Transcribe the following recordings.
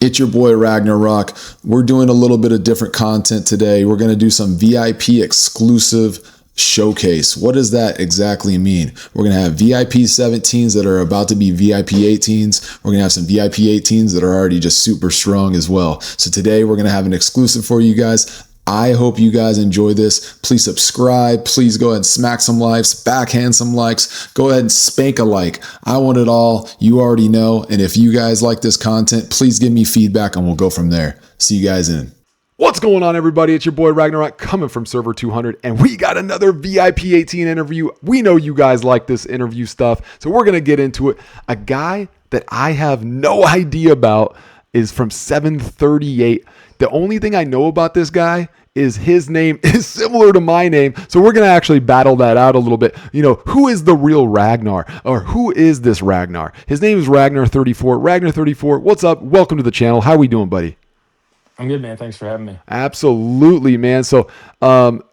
It's your boy Ragnarok. We're doing a little bit of different content today. We're going to do some VIP exclusive showcase. What does that exactly mean? We're going to have VIP 17s that are about to be VIP 18s. We're going to have some VIP 18s that are already just super strong as well. So today we're going to have an exclusive for you guys. I hope you guys enjoy this. Please subscribe. Please go ahead and smack some likes, backhand some likes. Go ahead and spank a like. I want it all. You already know. And if you guys like this content, please give me feedback and we'll go from there. See you guys in. What's going on, everybody? It's your boy Ragnarok coming from server 200, and we got another VIP 18 interview. We know you guys like this interview stuff, so we're going to get into it. A guy that I have no idea about is from 738. The only thing I know about this guy is his name is similar to my name. So we're going to actually battle that out a little bit. You know, who is the real Ragnar, or who is this Ragnar? His name is Ragnar34. Ragnar34, what's up? Welcome to the channel. How we doing, buddy? I'm good, man. Thanks for having me. Absolutely, man. So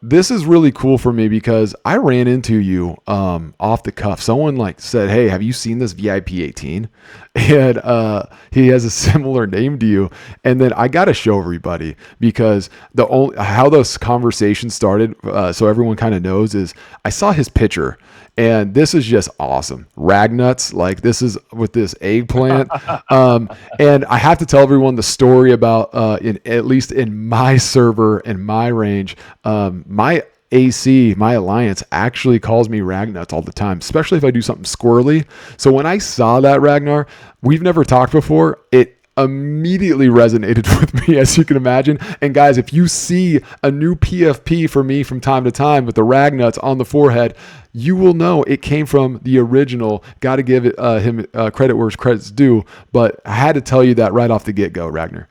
this is really cool for me because I ran into you off the cuff. Someone like said, "Hey, have you seen this VIP 18?" And he has a similar name to you. And then I got to show everybody because how this conversation started, so everyone kind of knows, is I saw his picture. And this is just awesome. Ragnuts, like this is with this eggplant. And I have to tell everyone the story about, at least in my server and my range, my AC, my alliance actually calls me Ragnuts all the time, especially if I do something squirrely. So when I saw that, Ragnar, we've never talked before, it immediately resonated with me, as you can imagine. And guys, if you see a new PFP for me from time to time with the Ragnuts on the forehead, you will know it came from the original. Got to give him credit where credit's due, but I had to tell you that right off the get-go, Ragnar.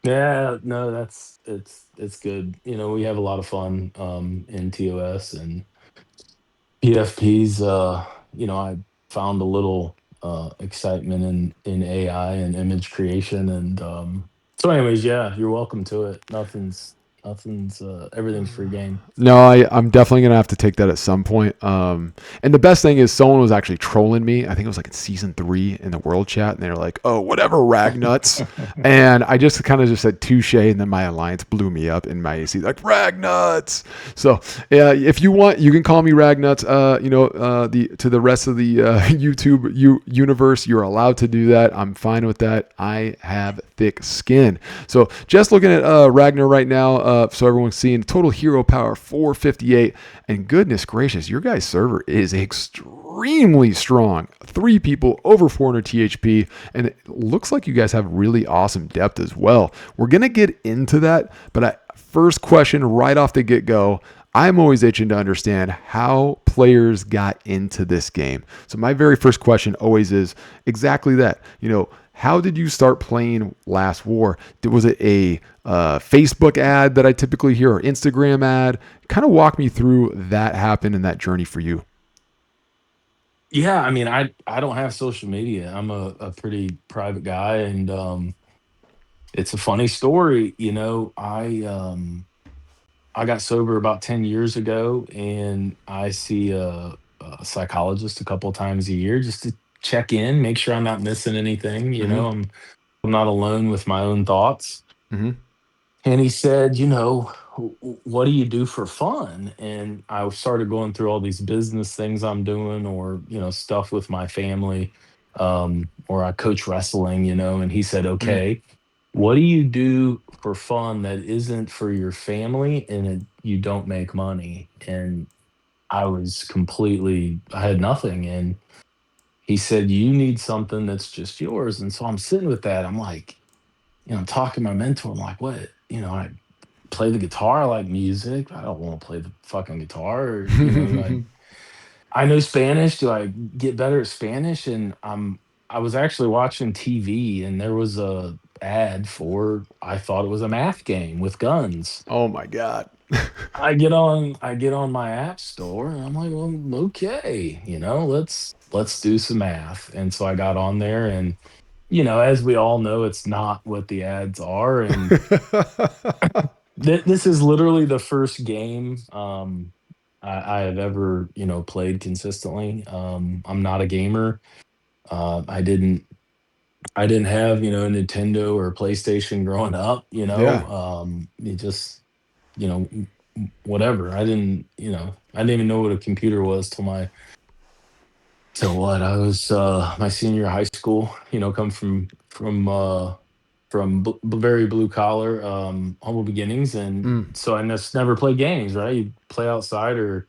Yeah, no, it's good. You know, we have a lot of fun in TOS and PFPs. You know, I found a little excitement in AI and image creation, and so, anyways, yeah, you're welcome to it. Nothing's everything's free game. No, I'm definitely gonna have to take that at some point. And the best thing is someone was actually trolling me. I think it was like in season 3 in the world chat, and they were like, "Oh, whatever, Ragnuts," and I just kind of just said touche, and then my alliance blew me up in my AC like Ragnuts. So yeah, if you want, you can call me Ragnuts. To the rest of the YouTube universe, you're allowed to do that. I'm fine with that. I have thick skin. So just looking at Ragnar right now, so everyone's seeing total hero power 458, and goodness gracious, your guys' server is extremely strong. 3 people over 400 THP, and it looks like you guys have really awesome depth as well. We're gonna get into that, but first question right off the get-go, I'm always itching to understand how players got into this game. So my very first question always is exactly that. You know, how did you start playing Last War? Was it a Facebook ad that I typically hear, or Instagram ad? Kind of walk me through that happen and that journey for you. Yeah, I mean, I don't have social media. I'm a pretty private guy, and it's a funny story. You know, I got sober about 10 years ago, and I see a psychologist a couple times a year just to check in, make sure I'm not missing anything. You Mm-hmm. know, I'm not alone with my own thoughts. Mm-hmm. And he said, you know, what do you do for fun? And I started going through all these business things I'm doing, or, you know, stuff with my family, or I coach wrestling, you know. And he said, Mm-hmm. okay, what do you do for fun that isn't for your family and you don't make money? And I had nothing. And he said, you need something that's just yours. And so I'm sitting with that. I'm like, you know, I'm talking to my mentor. I'm like, what? You know, I play the guitar. I like music. I don't want to play the fucking guitar. Or, you know, I know Spanish. Do I get better at Spanish? And I was actually watching TV, and there was a ad for, I thought it was a math game with guns. Oh my God. I get on my app store, and I'm like, well, okay, you know, let's do some math. And so I got on there, and you know, as we all know, it's not what the ads are. And this is literally the first game I have ever, you know, played consistently. I'm not a gamer. I didn't. I didn't have, a Nintendo or a PlayStation growing up, Yeah. you just, whatever. I didn't even know what a computer was till what? I was my senior year of high school, come from very blue collar, humble beginnings, and Mm, so I just never played games, right? You play outside or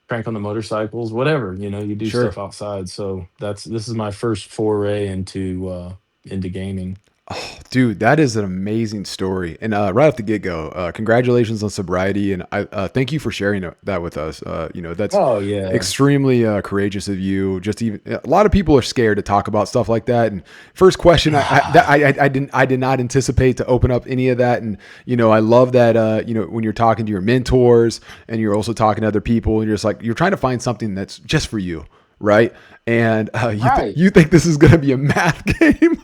crank on the motorcycles, whatever, you do sure. stuff outside. So this is my first foray into gaming. Oh, dude, that is an amazing story. And right off the get go, congratulations on sobriety, and I thank you for sharing that with us. That's Oh yeah. extremely courageous of you. Just even a lot of people are scared to talk about stuff like that. And first question, I did not anticipate to open up any of that. And I love that when you're talking to your mentors and you're also talking to other people, and you're just like you're trying to find something that's just for you, right? And Right. you think this is going to be a math game?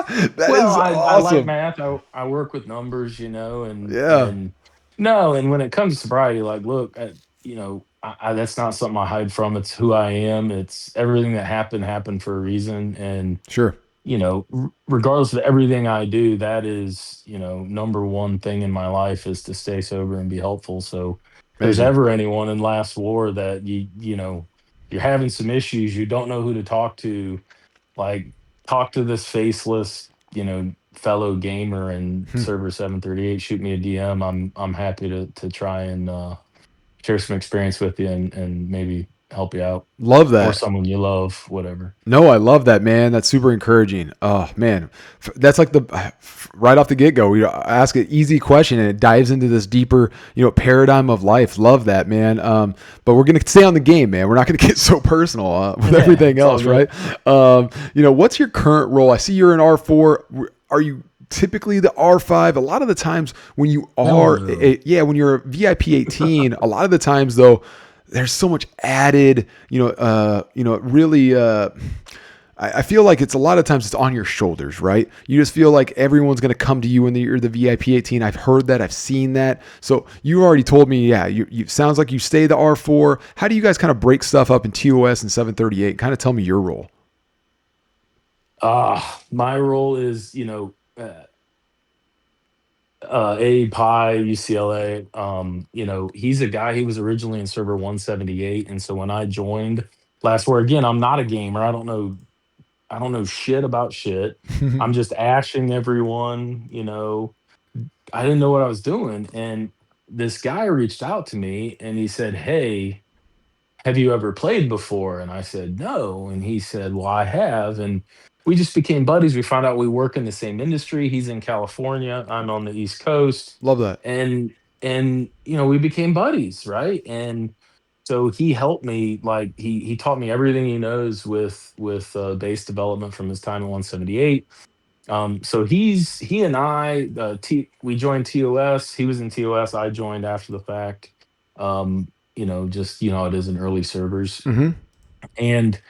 That Well, is I like awesome. math. I work with numbers, Yeah, and no, and when it comes to sobriety, like, look, that's not something I hide from. It's who I am. It's everything that happened for a reason, and sure. regardless of everything I do, that is, number one thing in my life is to stay sober and be helpful. So, if there's Amazing. ever anyone in last war that you're having some issues, you don't know who to talk to, like, talk to this faceless, fellow gamer and Hmm. server 738. Shoot me a DM. I'm happy to try and share some experience with you and maybe help you out Love or that. someone you love, whatever. No, I love that, man. That's super encouraging. Oh man, that's like the right off the get go. We ask an easy question and it dives into this deeper, paradigm of life. Love that, man. But we're gonna stay on the game, man. We're not gonna get so personal with Yeah, everything it's all else, good. right? What's your current role? I see you're an R4. Are you typically the R5? A lot of the times when you Hell are, no. yeah, when you're a VIP 18, a lot of the times though there's so much added, really, I feel like it's a lot of times it's on your shoulders, right? You just feel like everyone's going to come to you when you're the VIP 18. I've heard that. I've seen that. So you already told me, yeah, you sounds like you stay the R4. How do you guys kind of break stuff up in TOS and 738? Kind of tell me your role. My role is, A Pi UCLA. He's a guy. He was originally in server 178, and so when I joined last war, again, I'm not a gamer. I don't know shit about shit. I'm just ashing everyone. I didn't know what I was doing, and this guy reached out to me and he said, "Hey, have you ever played before?" And I said, "No." And he said, "Well, I have." And we just became buddies. We found out we work in the same industry. He's in California, I'm on the East Coast. Love that. And we became buddies, right? And so he helped me, like, he taught me everything he knows with base development from his time at 178. So he and I, we joined TOS. He was in TOS. I joined after the fact. Just it is in early servers. Mm-hmm. And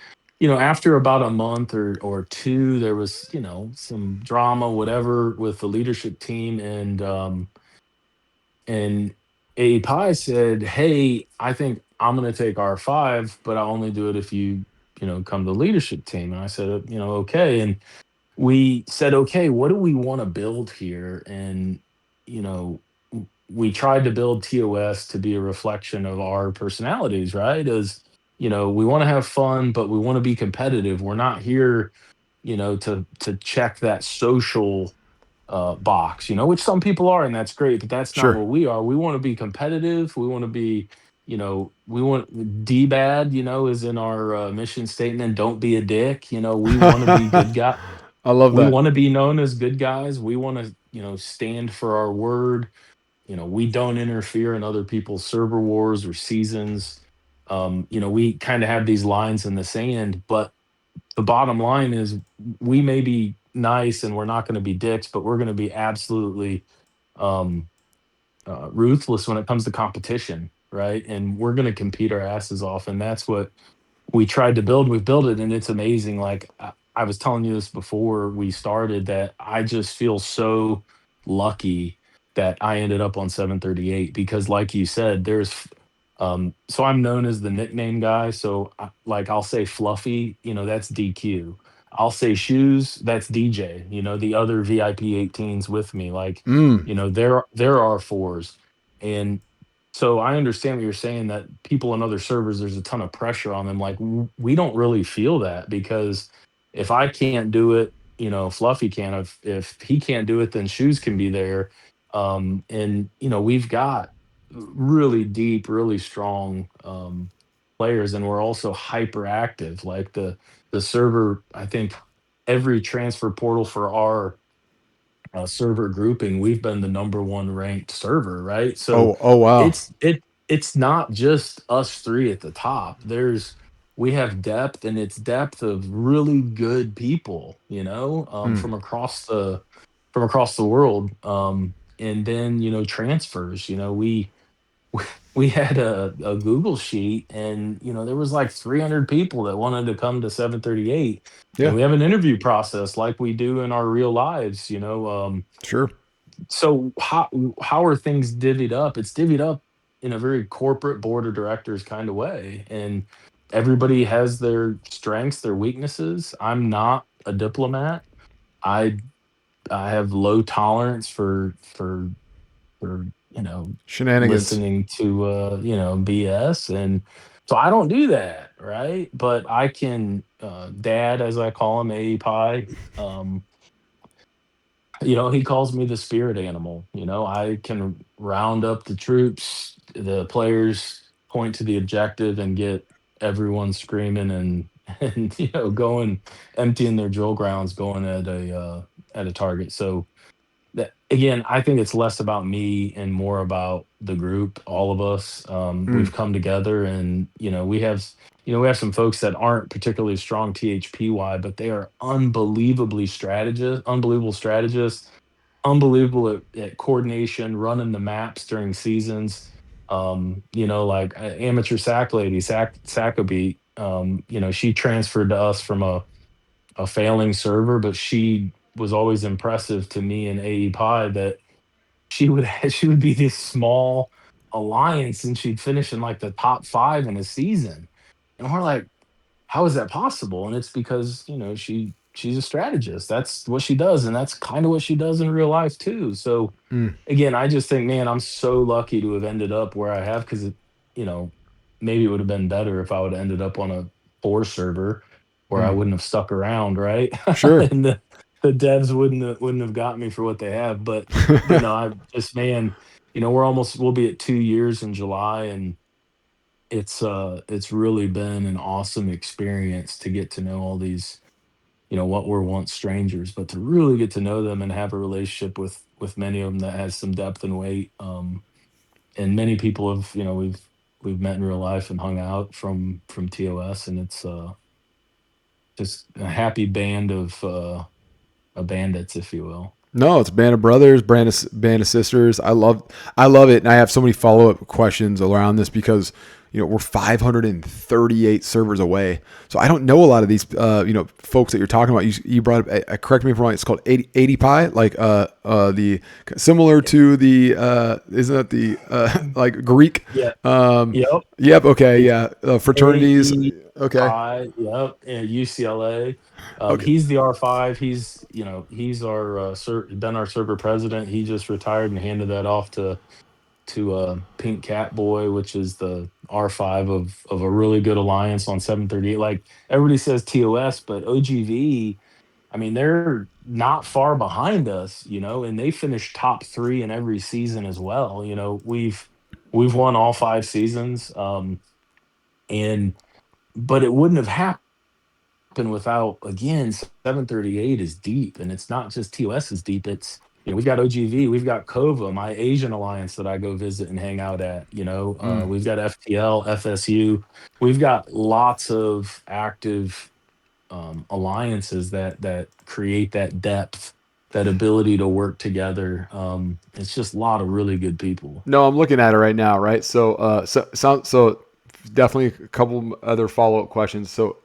after about a month or two, there was some drama, whatever, with the leadership team, and A Pi said, "Hey, I think I'm going to take R5, but I'll only do it if you come to the leadership team." And I said, okay." And we said, okay, what do we want to build here? And, you know, we tried to build TOS to be a reflection of our personalities, right? As, we want to have fun, but we want to be competitive. We're not here, to check that social box, which some people are, and that's great, but that's not Sure. what we are. We want to be competitive. We want to be, we want D bad, is in our mission statement. Don't be a dick. We want to be good guy. I love We that. want to be known as good guys. We want to, stand for our word. We don't interfere in other people's server wars or seasons. We kind of have these lines in the sand, but the bottom line is we may be nice and we're not going to be dicks, but we're going to be absolutely um, ruthless when it comes to competition, right? And we're going to compete our asses off, and that's what we tried to build. We've built it, and it's amazing. Like, I was telling you this before we started, that I just feel so lucky that I ended up on 738 because, like you said, so I'm known as the nickname guy. So, like, I'll say Fluffy, that's DQ. I'll say shoes, that's DJ, the other VIP 18s with me. Like, Mm. there are fours. And so I understand what you're saying, that people in other servers, there's a ton of pressure on them. Like, we don't really feel that, because if I can't do it, Fluffy can. If he can't do it, then shoes can be there. And we've got really deep, really strong players, and we're also hyperactive. Like the server, I think every transfer portal for our server grouping, we've been the number one ranked server, right? So Oh wow. it's not just us three at the top. We have depth, and it's depth of really good people, Mm. from across the world. And then transfers. We had a Google sheet, and there was like 300 people that wanted to come to 738, and Yeah. we have an interview process like we do in our real lives. Sure. So how are things divvied up? It's divvied up in a very corporate board of directors kind of way, and everybody has their strengths, their weaknesses. I'm not a diplomat. I I have low tolerance for Shenanigans. listening to BS. And so I don't do that, right? But I can, dad, as I call him, A Pie. He calls me the spirit animal. I can round up the troops, the players, point to the objective, and get everyone screaming and and going, emptying their drill grounds, going at a target. So that, again, I think it's less about me and more about the group, all of us. Mm. We've come together, and we have some folks that aren't particularly strong THPY, but they are unbelievable strategists, unbelievable at coordination, running the maps during seasons. Like amateur sack lady, Sackabeat. She transferred to us from a failing server, but she was always impressive to me and AE Pi, that she would be this small alliance, and she'd finish in like the top 5 in a season. And we're like, how is that possible? And it's because, she's a strategist. That's what she does, and that's kind of what she does in real life too. So Mm. again, I just think, man, I'm so lucky to have ended up where I have, because you know, maybe it would have been better if I would have ended up on a 4 server where I Mm. wouldn't have stuck around, right? Sure. And the devs wouldn't have got me for what they have. But no, I just, man, we'll be at 2 years in July, and it's really been an awesome experience to get to know all these, what were once strangers, but to really get to know them and have a relationship with many of them that has some depth and weight. And many people have, we've met in real life and hung out from TOS, and it's just a happy band of bandits, if you will. No, it's band of brothers, band of sisters. I love it, and I have so many follow up questions around this because we're 538 servers away, so I don't know a lot of these folks that you're talking about. You brought up, correct me if I'm wrong. It's called 80 Pi, like the similar to the isn't that the like Greek? Yeah. Um, Yep. yep. Okay. It's Yeah. Fraternities. Okay. AEI. Yep. And UCLA. Okay. He's the R5. He's our been our server president. He just retired and handed that off to Pink Cat Boy, which is the R5 of a really good alliance on 738. Like everybody says TOS, but OGV, I mean, they're not far behind us, and they finished top 3 in every season as well. We've won all 5 seasons. And but it wouldn't have happened without, again, 738 is deep, and it's not just TOS is deep. It's, we've got OGV, we've got Kova, my Asian alliance that I go visit and hang out at. Mm. We've got FTL, FSU. We've got lots of active alliances that create that depth, that ability to work together. It's just a lot of really good people. No, I'm looking at it right now. Right. So definitely a couple other follow up questions. So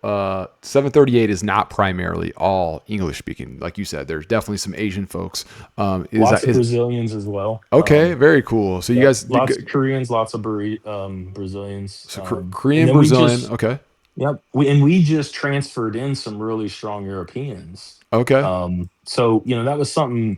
738 is not primarily all English speaking, like you said. There's definitely some Asian folks. Is Lots that of is Brazilians as well. okay? Very cool. So you Yep. guys Lots did of Koreans, lots of Brazilians. so And Korean, then we Brazilian. just Okay. Yep. We just transferred in some really strong Europeans. Okay. So that was something.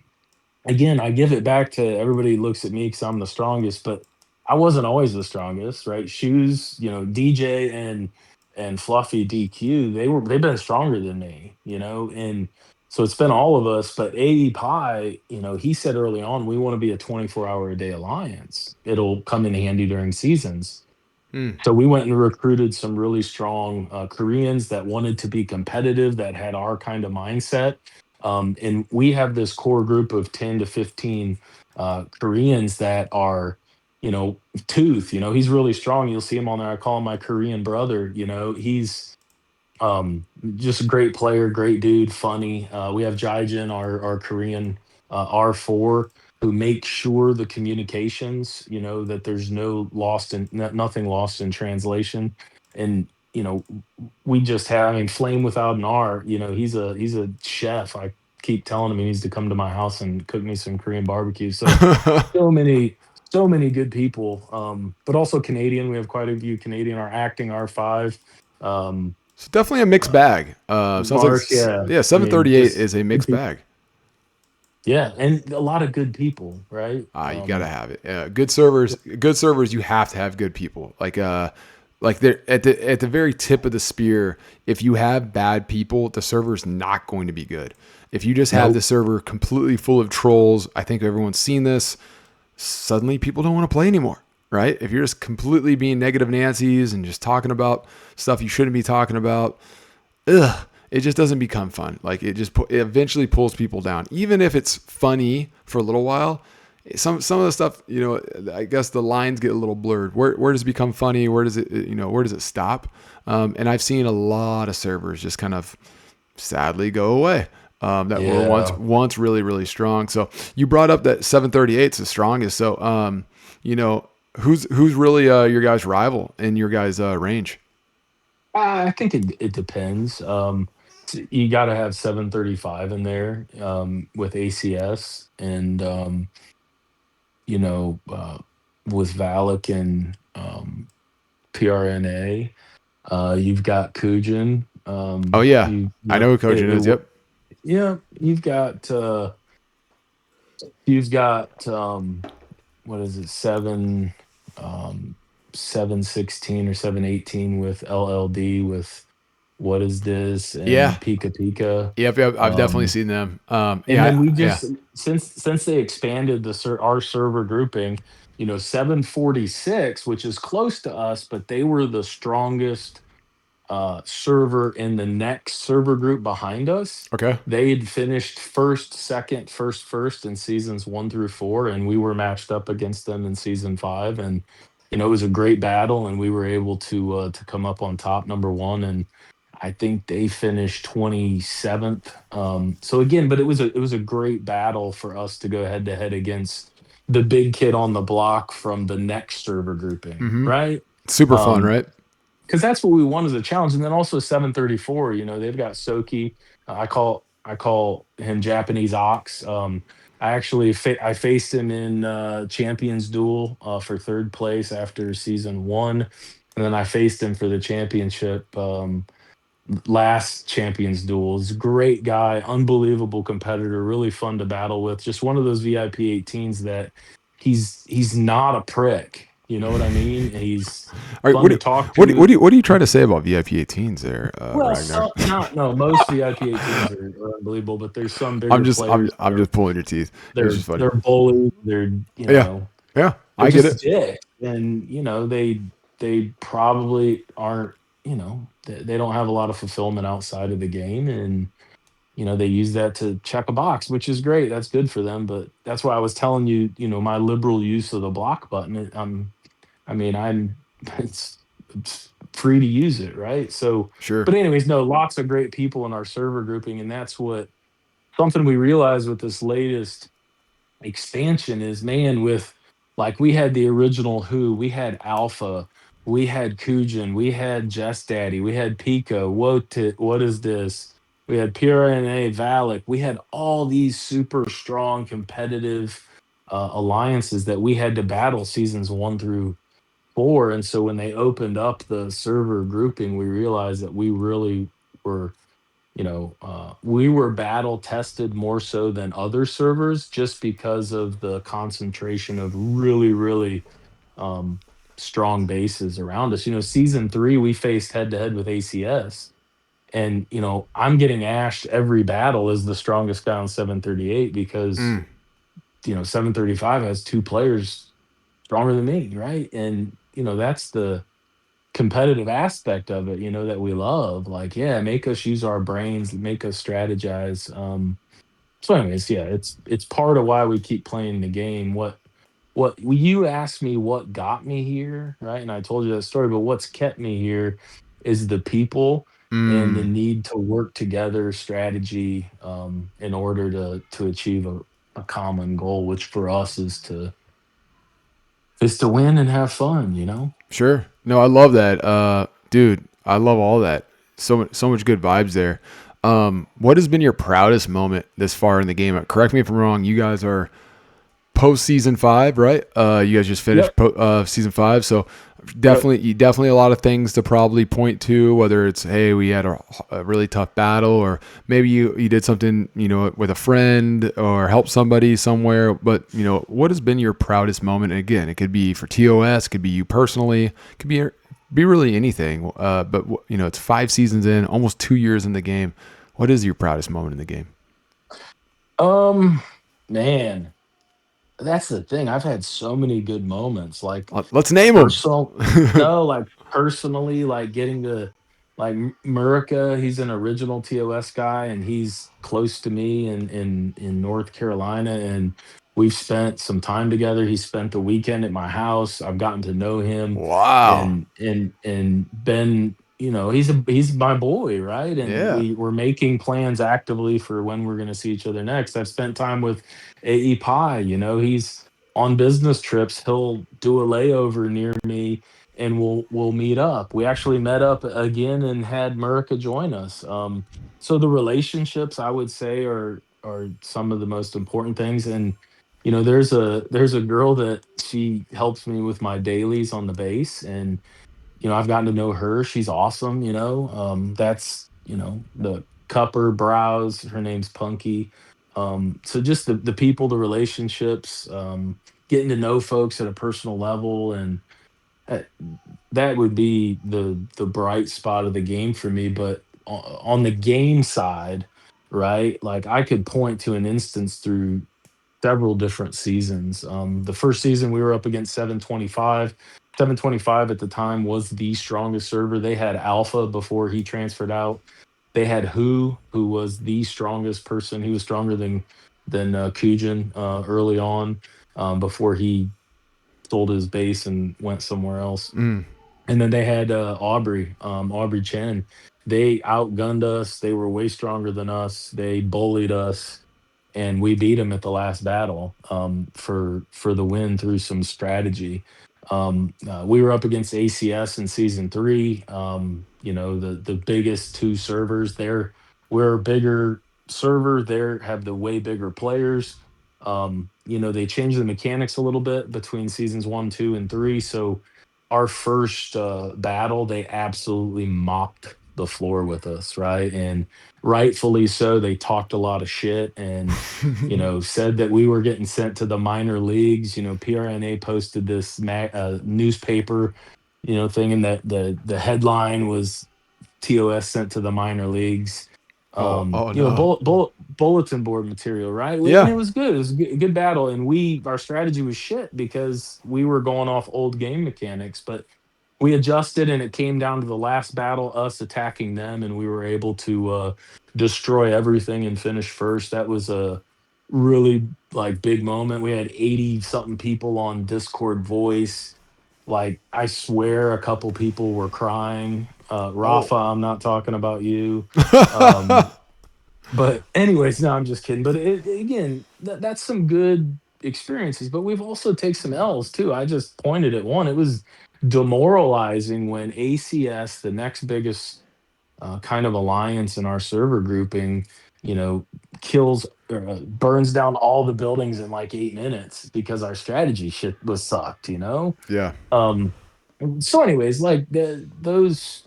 Again, I give it back to everybody looks at me because I'm the strongest, but I wasn't always the strongest, right? Shoes, DJ and Fluffy DQ, they've been stronger than me, and so it's been all of us. But AE Pie, he said early on, we want to be a 24-hour a day alliance. It'll come in handy during seasons. Mm. So we went and recruited some really strong Koreans that wanted to be competitive, that had our kind of mindset. And we have this core group of 10 to 15 Koreans that are, you know, Tooth, he's really strong. You'll see him on there. I call him my Korean brother. He's just a great player, great dude, funny. We have Jaijin, our Korean R4, who makes sure the communications, that there's nothing lost in translation. And we just have, I mean, Flame without an R. He's a chef. I keep telling him he needs to come to my house and cook me some Korean barbecue. So many. So many good people, but also Canadian. We have quite a few Canadian. Our acting R5, um, So definitely a mixed bag. Sounds like Marsh, yeah. yeah, I mean, 738 just is a good mixed people. bag. Yeah, and a lot of good people, right? You gotta have it. Good servers, good servers. You have to have good people. Like they're at the very tip of the spear. If you have bad people, the server's not going to be good. If you just have the Nope. server completely full of trolls, I think everyone's seen this. Suddenly, people don't want to play anymore, right? If you're just completely being negative Nancy's and just talking about stuff you shouldn't be talking about, it just doesn't become fun. Like it eventually pulls people down, even if it's funny for a little while. Some of the stuff, I guess the lines get a little blurred. Where does it become funny? Where does it, where does it stop? And I've seen a lot of servers just kind of sadly go away. That were once Yeah. once really really strong. So you brought up that 738 is the strongest. So you know who's really your guys' rival in your guys' range? I think it depends. You got to have 735 in there with ACS and you know uh, with Valak and PRNA. You've got Kujin. Oh yeah, I know who Kojin is. Yep. Yeah, you've got what is it, 716 or 718 with LLD with what is this Yeah. and Pika Pika. Yep. I've definitely Um, seen them. and then we Yeah. just since they expanded our server grouping, 746, which is close to us, but they were the strongest server in the next server group behind us. Okay. They'd finished first, second, first in seasons 1 through 4, and we were matched up against them in season 5. And it was a great battle, and we were able to come up on top, number one. And I think they finished 27th. So again, but it was a great battle for us to go head to head against the big kid on the block from the next server grouping, Mm-hmm. right? Super fun, Um, right? because that's what we want as a challenge. And then also 734, they've got Soki. I call him Japanese Ox. I actually I faced him in Champions Duel for third place after season 1, and then I faced him for the championship last Champions Duel. He's a great guy, unbelievable competitor, really fun to battle with. Just one of those VIP 18s that he's not a prick. You know what I mean? He's All right. fun to talk What do, to. what are you trying to say about VIP 18s there, Well, Ragnar? some not no. Most VIP 18s are unbelievable, but there's some I'm bigger just I'm players that I'm are just pulling your teeth. It's they're just funny. they're bullies. They're Yeah. Yeah. they're I get just it. dicks, and they probably aren't. They don't have a lot of fulfillment outside of the game, and they use that to check a box, which is great. That's good for them. But that's why I was telling you, my liberal use of the block button. I mean, it's free to use it, right? So, Sure. but anyways, no, lots of great people in our server grouping, and that's what something we realized with this latest expansion is, man, with like we had the original Who, we had Alpha, we had Kujin, we had Just Daddy, we had Pico, what is this? We had Pura and A Valak. We had all these super strong competitive alliances that we had to battle seasons 1 through 4. And so when they opened up the server grouping, we realized that we really were, we were battle tested more so than other servers just because of the concentration of really, really um, strong bases around us. Season 3, we faced head to head with ACS. And, I'm getting ashed every battle as the strongest guy on 738 because, Mm, 735 has 2 players stronger than me, right? And, that's the competitive aspect of it, that we love. Like, yeah, make us use our brains, make us strategize. So anyways, yeah, it's part of why we keep playing the game. You asked me what got me here, right? And I told you that story, but what's kept me here is the people and the mm. need to work together, strategy, in order to achieve a common goal, which for us is to win and have fun. Sure. No, I love that. Dude, I love all that. So much good vibes there. What has been your proudest moment this far in the game? Correct me if I'm wrong. You guys are post season 5, right? You guys just finished Yep. season 5, so Yep. definitely a lot of things to probably point to. Whether it's, hey, we had a really tough battle, or maybe you did something with a friend or helped somebody somewhere. But what has been your proudest moment? And again, it could be for TOS, could be you personally, it could be really anything. But it's 5 seasons in, almost 2 years in the game. What is your proudest moment in the game? Um, Man, that's the thing. I've had so many good moments, like Let's name personal. them. No, like personally, like getting to like Murica. He's an original TOS guy, and he's close to me in North Carolina, and we've spent some time together. He spent the weekend at my house. I've gotten to know him, Wow. and been. He's my boy, right? And Yeah. we're making plans actively for when we're going to see each other next. I've spent time with AE Pie. He's on business trips. He'll do a layover near me, and we'll meet up. We actually met up again and had Murica join us. So the relationships, I would say, are some of the most important things. And there's a girl that she helps me with my dailies on the base, and I've gotten to know her. She's awesome. That's the Cupper Brows. Her name's Punky. So just the people, the relationships, getting to know folks at a personal level, and uh, that would be the bright spot of the game for me. But on the game side, right? Like I could point to an instance through several different seasons. The first season we were up against 725. 725 at the time was the strongest server. They had Alpha before he transferred out. They had who was the strongest person. He was stronger than Kujin early on, before he sold his base and went somewhere else. Mm. And then they had Aubrey Chen. They outgunned us. They were way stronger than us. They bullied us, and we beat them at the last battle, for the win through some strategy. We were up against ACS in season 3. The biggest two servers. We're a bigger server. They have the way bigger players. They changed the mechanics a little bit between seasons 1, 2, and 3. So our first battle, they absolutely mopped the floor with us, right? And rightfully so. They talked a lot of shit, and said that we were getting sent to the minor leagues. PRNA posted this newspaper, thing, and that the headline was TOS sent to the minor leagues. Oh no. Bulletin board material, right? And Yeah. it was good. It was a good battle, and our strategy was shit because we were going off old game mechanics, but we adjusted, and it came down to the last battle, us attacking them, and we were able to destroy everything and finish first. That was a really like big moment. We had 80 something people on Discord voice. Like I swear a couple people were crying. Oh. Rafa, I'm not talking about you. Um, but anyways, no, I'm just kidding. But again, that's some good experiences. But we've also taken some L's too. I just pointed at one. It was demoralizing when ACS, the next biggest kind of alliance in our server grouping, you know, kills burns down all the buildings in like 8 minutes because our strategy shit was sucked. Yeah. Um, So, anyways, like those,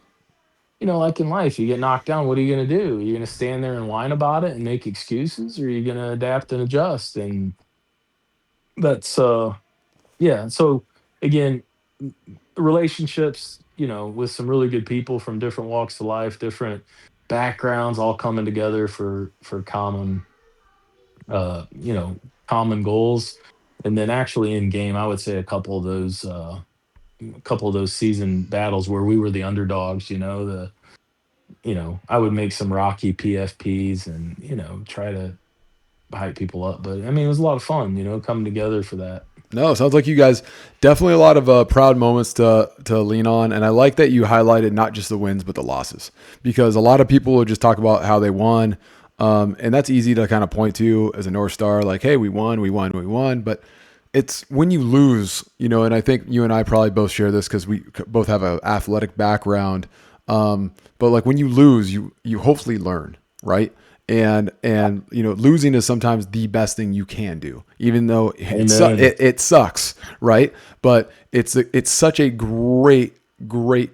like in life, you get knocked down. What are you going to do? You're going to stand there and whine about it and make excuses, or are you going to adapt and adjust? And that's, yeah. So, again, relationships, with some really good people from different walks of life, different backgrounds, all coming together for common, uh, you know, common goals. And then actually in game, I would say a couple of those season battles where we were the underdogs, I would make some rocky PFPs and, try to hype people up. But I mean, it was a lot of fun, coming together for that. No, sounds like you guys definitely a lot of proud moments to lean on, and I like that you highlighted not just the wins but the losses, because a lot of people will just talk about how they won, and that's easy to kind of point to as a North Star, like, hey, we won, we won, we won, but it's when you lose, and I think you and I probably both share this because we both have an athletic background, but like when you lose, you hopefully learn, right? And losing is sometimes the best thing you can do, even though Amen. it sucks, right? But it's such a great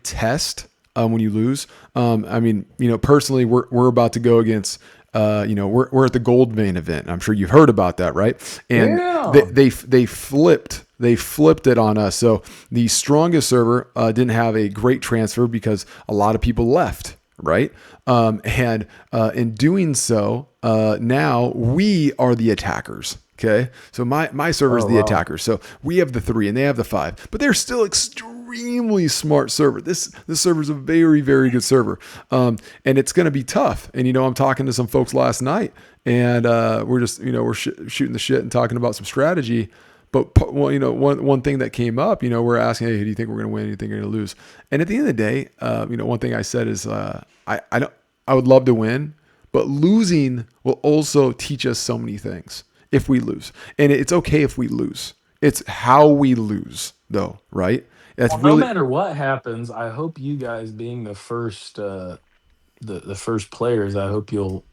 test when you lose. I mean, personally, we're about to go against. We're at the Gold Vein event. I'm sure you've heard about that, right? And Yeah. they flipped it on us. So the strongest server didn't have a great transfer because a lot of people left, right? And in doing so, now we are the attackers. Okay, so my server is Oh, the wow. attackers. So we have the 3 and they have the 5, but they're still extremely smart server. This server is a very, very good server, and it's going to be tough. And I'm talking to some folks last night, and we're just we're shooting the shit and talking about some strategy. But one thing that came up, we're asking, hey, do you think we're going to win? Do you think we're going to lose? And at the end of the day, one thing I said is, I would love to win, but losing will also teach us so many things if we lose. And it's okay if we lose. It's how we lose, though, right? That's Well, no really, matter what happens, I hope you guys being the first the first players, I hope you'll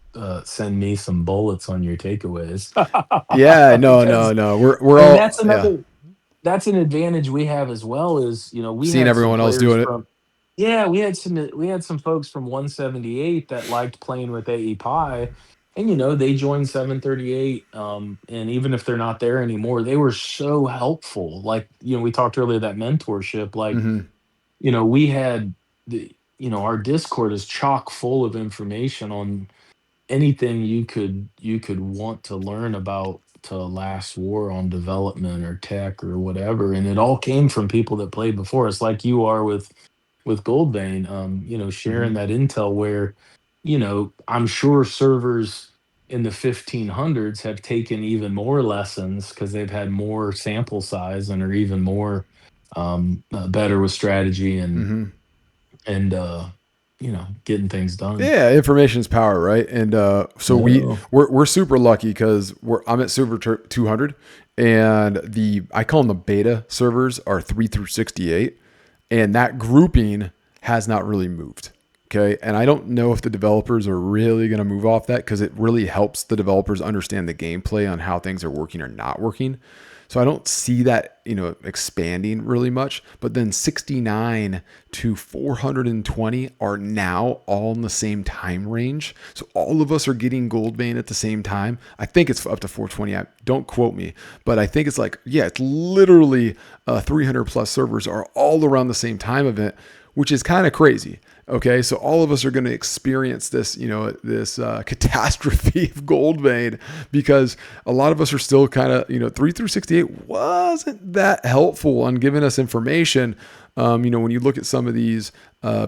send me some bullets on your takeaways. yeah, no, no, Because no. We're I mean all, yeah, that's an advantage we have as well. Is we seeing had some everyone else players doing it. from, yeah, we had some folks from 178 that liked playing with AE Pi, and they joined 738. And even if they're not there anymore, they were so helpful. Like, we talked earlier, that mentorship. Like, Mm-hmm. we had our Discord is chock full of information on anything you could want to learn about to last war on development or tech or whatever, and it all came from people that played before us, like you are with Goldbane, Mm-hmm. sharing that intel where, I'm sure servers in the 1500s have taken even more lessons because they've had more sample size and are even more better with strategy Mm-hmm. and getting things done. Yeah, information is power, right? And so No. we're super lucky because I'm at server 200, and I call them the beta servers are 3 through 68, and that grouping has not really moved. Okay, and I don't know if the developers are really going to move off that because it really helps the developers understand the gameplay on how things are working or not working. So I don't see that, expanding really much. But then 69 to 420 are now all in the same time range. So all of us are getting Goldbane at the same time. I think it's up to 420. Don't quote me, but I think it's like, yeah, it's literally 300 plus servers are all around the same time event, which is kind of crazy. Okay, so all of us are going to experience this, this catastrophe of Goldbane because a lot of us are still kind of, 3 through 68 wasn't that helpful on giving us information. When you look at some of these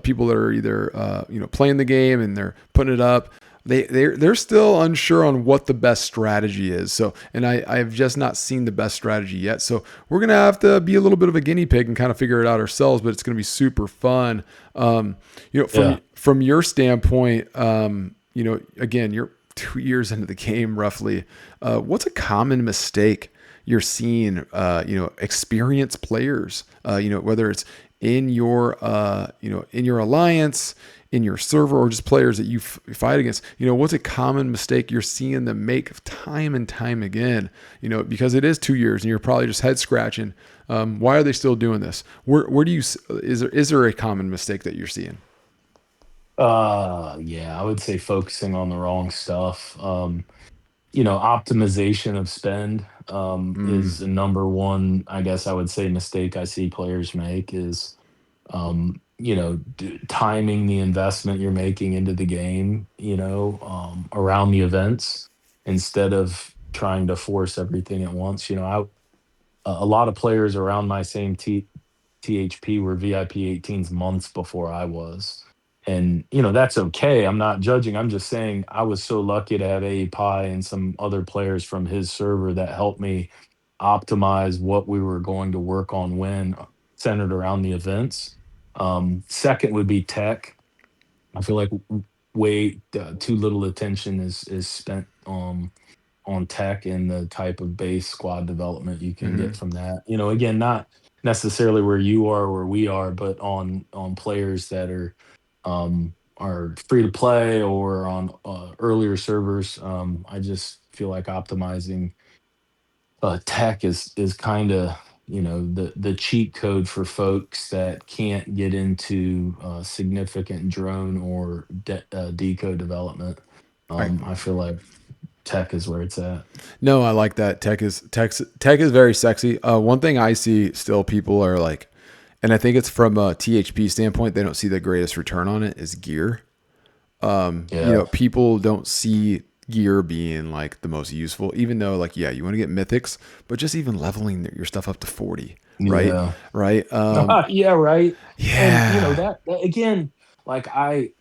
people that are either, playing the game and they're putting it up, they're still unsure on what the best strategy is. So, and I've just not seen the best strategy yet. So we're gonna have to be a little bit of a guinea pig and kind of figure it out ourselves. But it's gonna be super fun. Yeah. From your standpoint, again, you're 2 years into the game roughly. What's a common mistake you're seeing, experienced players, whether it's in your, in your alliance, in your server, or just players that you fight against. What's a common mistake you're seeing them make time and time again? Because it is 2 years and you're probably just head scratching. Why are they still doing this? Where do you, is there a common mistake that you're seeing? Yeah, I would say focusing on the wrong stuff. Optimization of spend Mm, is the number one, I guess I would say, mistake I see players make is timing the investment you're making into the game, around the events instead of trying to force everything at once. A lot of players around my same THP were VIP 18s months before I was. And, that's okay. I'm not judging. I'm just saying I was so lucky to have A Pi and some other players from his server that helped me optimize what we were going to work on when centered around the events. Second would be tech. I feel like way too little attention is spent on tech and the type of base squad development you can get hmm. from that. Again, not necessarily where you are, where we are, but on players that are free to play or on earlier servers. I just feel like optimizing tech is kind of the cheat code for folks that can't get into significant drone or decode development. I I feel like tech is where it's at. No, I like that. Tech is very sexy. One thing I see still people are like, and I think it's from a THP standpoint, they don't see the greatest return on it is gear. Yeah. People don't see gear being like the most useful, even though like, yeah, you want to get mythics, but just even leveling your stuff up to 40, right? Yeah. Right. Yeah, right. And Yeah. that again, like I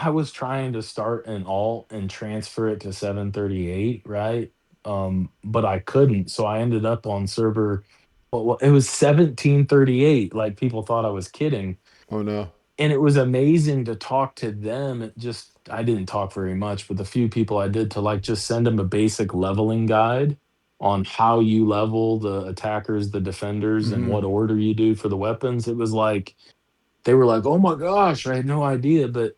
was trying to start an alt and transfer it to 738, right? But I couldn't. So I ended up on server, well, it was 1738. Like people thought I was kidding. Oh no. And it was amazing to talk to them. I didn't talk very much, but the few people I did, to like just send them a basic leveling guide on how you level the attackers, the defenders, and Hmm. what order you do for the weapons. It was like they were like, "Oh my gosh, I had no idea." But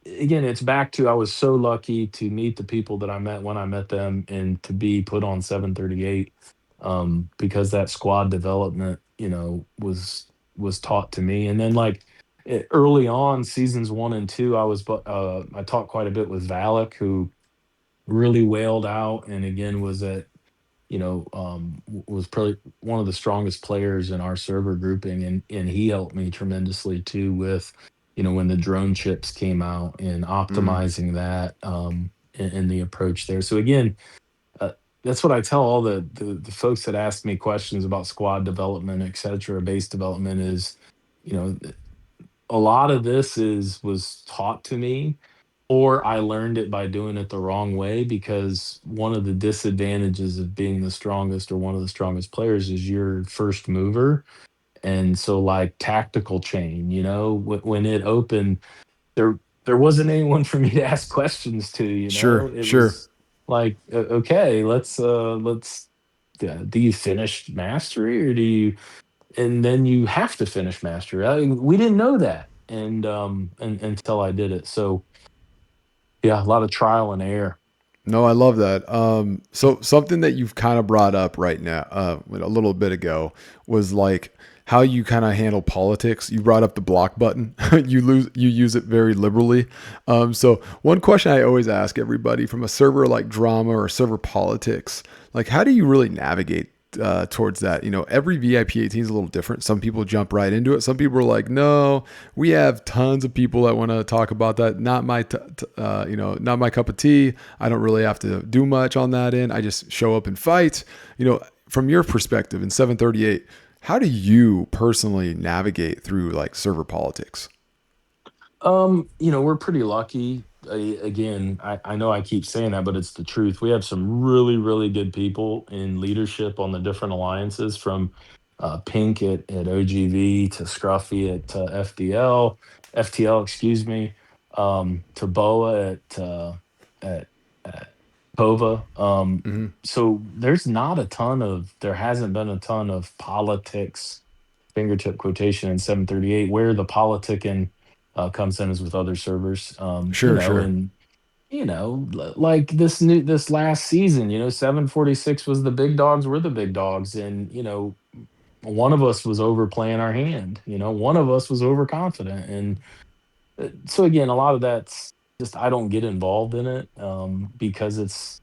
again, it's back to I was so lucky to meet the people that I met when I met them and to be put on 738, because that squad development, was taught to me. And then like early on, seasons 1 and 2, I talked quite a bit with Valak, who really wailed out, and again was at was probably one of the strongest players in our server grouping, and he helped me tremendously too with when the drone chips came out and Mm. optimizing that, and the approach there. So again, uh, that's what I tell all the folks that ask me questions about squad development, etc., base development is, you know a lot of this was taught to me, or I learned it by doing it the wrong way, because one of the disadvantages of being the strongest or one of the strongest players is you're first mover. And so like tactical chain, when it opened, there wasn't anyone for me to ask questions to, Sure. it Sure. was like, okay, let's do you finish mastery, or do you, and then you have to finish mastery. We didn't know that, and until I did it. So yeah, a lot of trial and error. No, I love that. So something that you've kind of brought up right now, a little bit ago, was like how you kind of handle politics. You brought up the block button. You use it very liberally. So one question I always ask everybody from a server like drama or server politics, like how do you really navigate towards that? Every VIP 18 is a little different. Some people jump right into it. Some people are like, no, we have tons of people that want to talk about that. Not my, not my cup of tea. I don't really have to do much on that end. I just show up and fight. From your perspective in 738, how do you personally navigate through like server politics? We're pretty lucky. Again, I know I keep saying that, but it's the truth. We have some really, really good people in leadership on the different alliances, from Pink at OGV to Scruffy at FTL, excuse me, to Boa at Pova. Hmm. So there hasn't been a ton of politics, fingertip quotation in 738. Where the politicking comes in is with other servers. Sure, sure. And like this last season, 746 was the big dogs were the big dogs, and one of us was overplaying our hand. One of us was overconfident, and so again, a lot of that's just I don't get involved in it because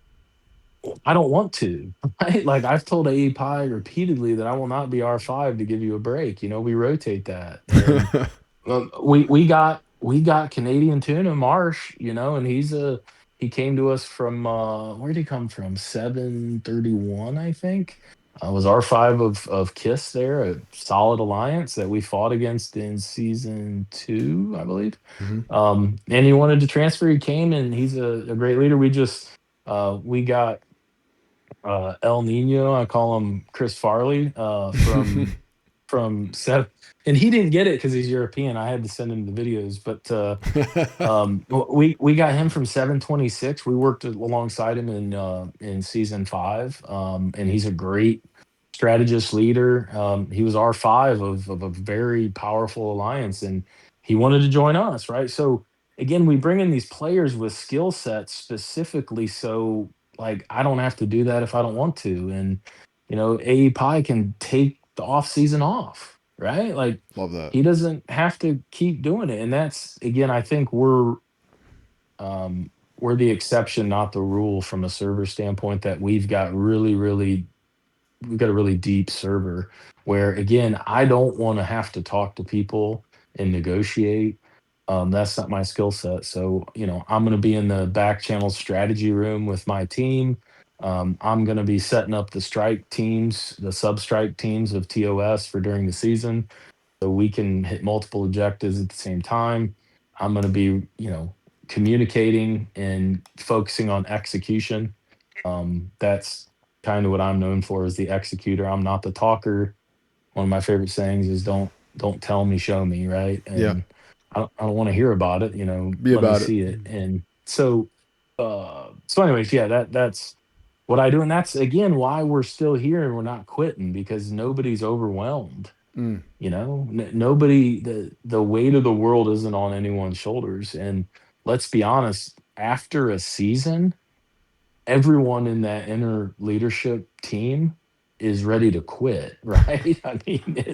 I don't want to, right? Like I've told AE Pi repeatedly that I will not be R5 to give you a break. We rotate that, and we got Canadian tuna Marsh, and he came to us from where did he come from? 731, I think. Was R5 of Kiss there, a solid alliance that we fought against in season 2, I believe. Hmm. And he wanted to transfer. He came, and he's a great leader. We got El Nino. I call him Chris Farley from Seven, and he didn't get it because he's European. I had to send him the videos, but we got him from 726. We worked alongside him in season 5, and he's a great strategist leader. He was R5 of a very powerful alliance, and he wanted to join us, right? So again, we bring in these players with skill sets specifically, so like I don't have to do that if I don't want to, and AE Pi can take the off season off, right? Like Love that. he doesn't have to keep doing it. And that's again, I think we're the exception, not the rule from a server standpoint, that we've got a really deep server where again, I don't want to have to talk to people and negotiate. That's not my skill set. So, I'm going to be in the back channel strategy room with my team. I'm going to be setting up the strike teams, the sub strike teams of TOS for during the season, so we can hit multiple objectives at the same time. I'm going to be, communicating and focusing on execution. That's kind of what I'm known for, as the executor. I'm not the talker. One of my favorite sayings is don't tell me, show me, right? Yeah. And I don't want to hear about it, Be let me about it. see it. And so anyways, yeah, that's what I do. And that's again why we're still here and we're not quitting, because nobody's overwhelmed. Mm. Nobody, the weight of the world isn't on anyone's shoulders. And let's be honest, after a season, everyone in that inner leadership team is ready to quit, right? I mean,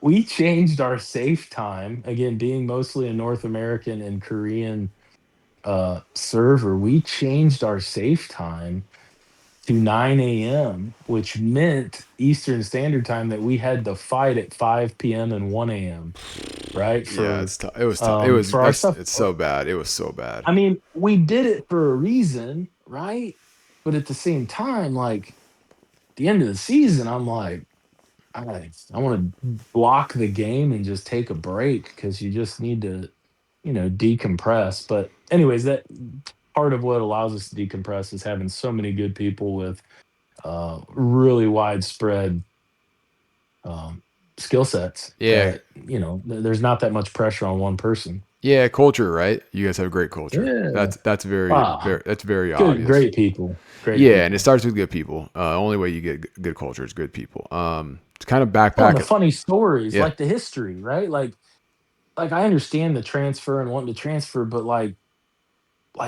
we changed our safe time, again, being mostly a North American and Korean server. We changed our safe time to 9 a.m., which meant Eastern Standard Time that we had to fight at 5 p.m. and 1 a.m., right? Yeah, For it's tough. It was tough. It was. for our stuff. It's so bad. It was so bad. I mean, we did it for a reason, right? But at the same time, like at the end of the season, I'm like, I want to block the game and just take a break, because you just need to, decompress. But anyways, that part of what allows us to decompress is having so many good people with really widespread skill sets Yeah. that there's not that much pressure on one person. Yeah. Culture, right? You guys have great culture. Yeah. That's very Ah, that's very good, obvious. great people, great Yeah, and it people. starts with good people. Only way you get good culture is good people. To kind of Well, and backpack the it. funny stories, Yeah. like the history, right? Like I understand the transfer and wanting to transfer, but like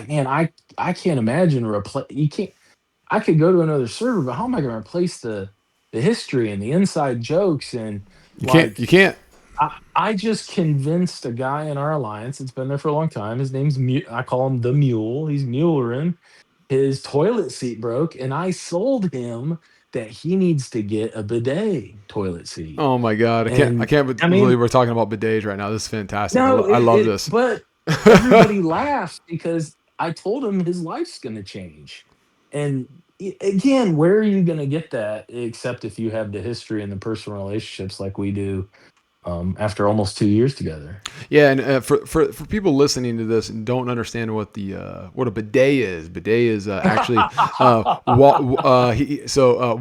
man, I can't imagine replace. You can't. I could go to another server, but how am I going to replace the history and the inside jokes and You can't. You like can't. I just convinced a guy in our alliance. It's been there for a long time. His name's I call him the Mule. He's Mulerin. His toilet seat broke, and I sold him that he needs to get a bidet toilet seat. Oh my god, I can't. I And can't I believe mean, we're talking about bidets right now. This is fantastic. no, I love this. but everybody laughs because I told him his life's going to change. And again, where are you going to get that except if you have the history and the personal relationships like we do? after almost 2 years together. Yeah, and for people listening to this and don't understand what a bidet is actually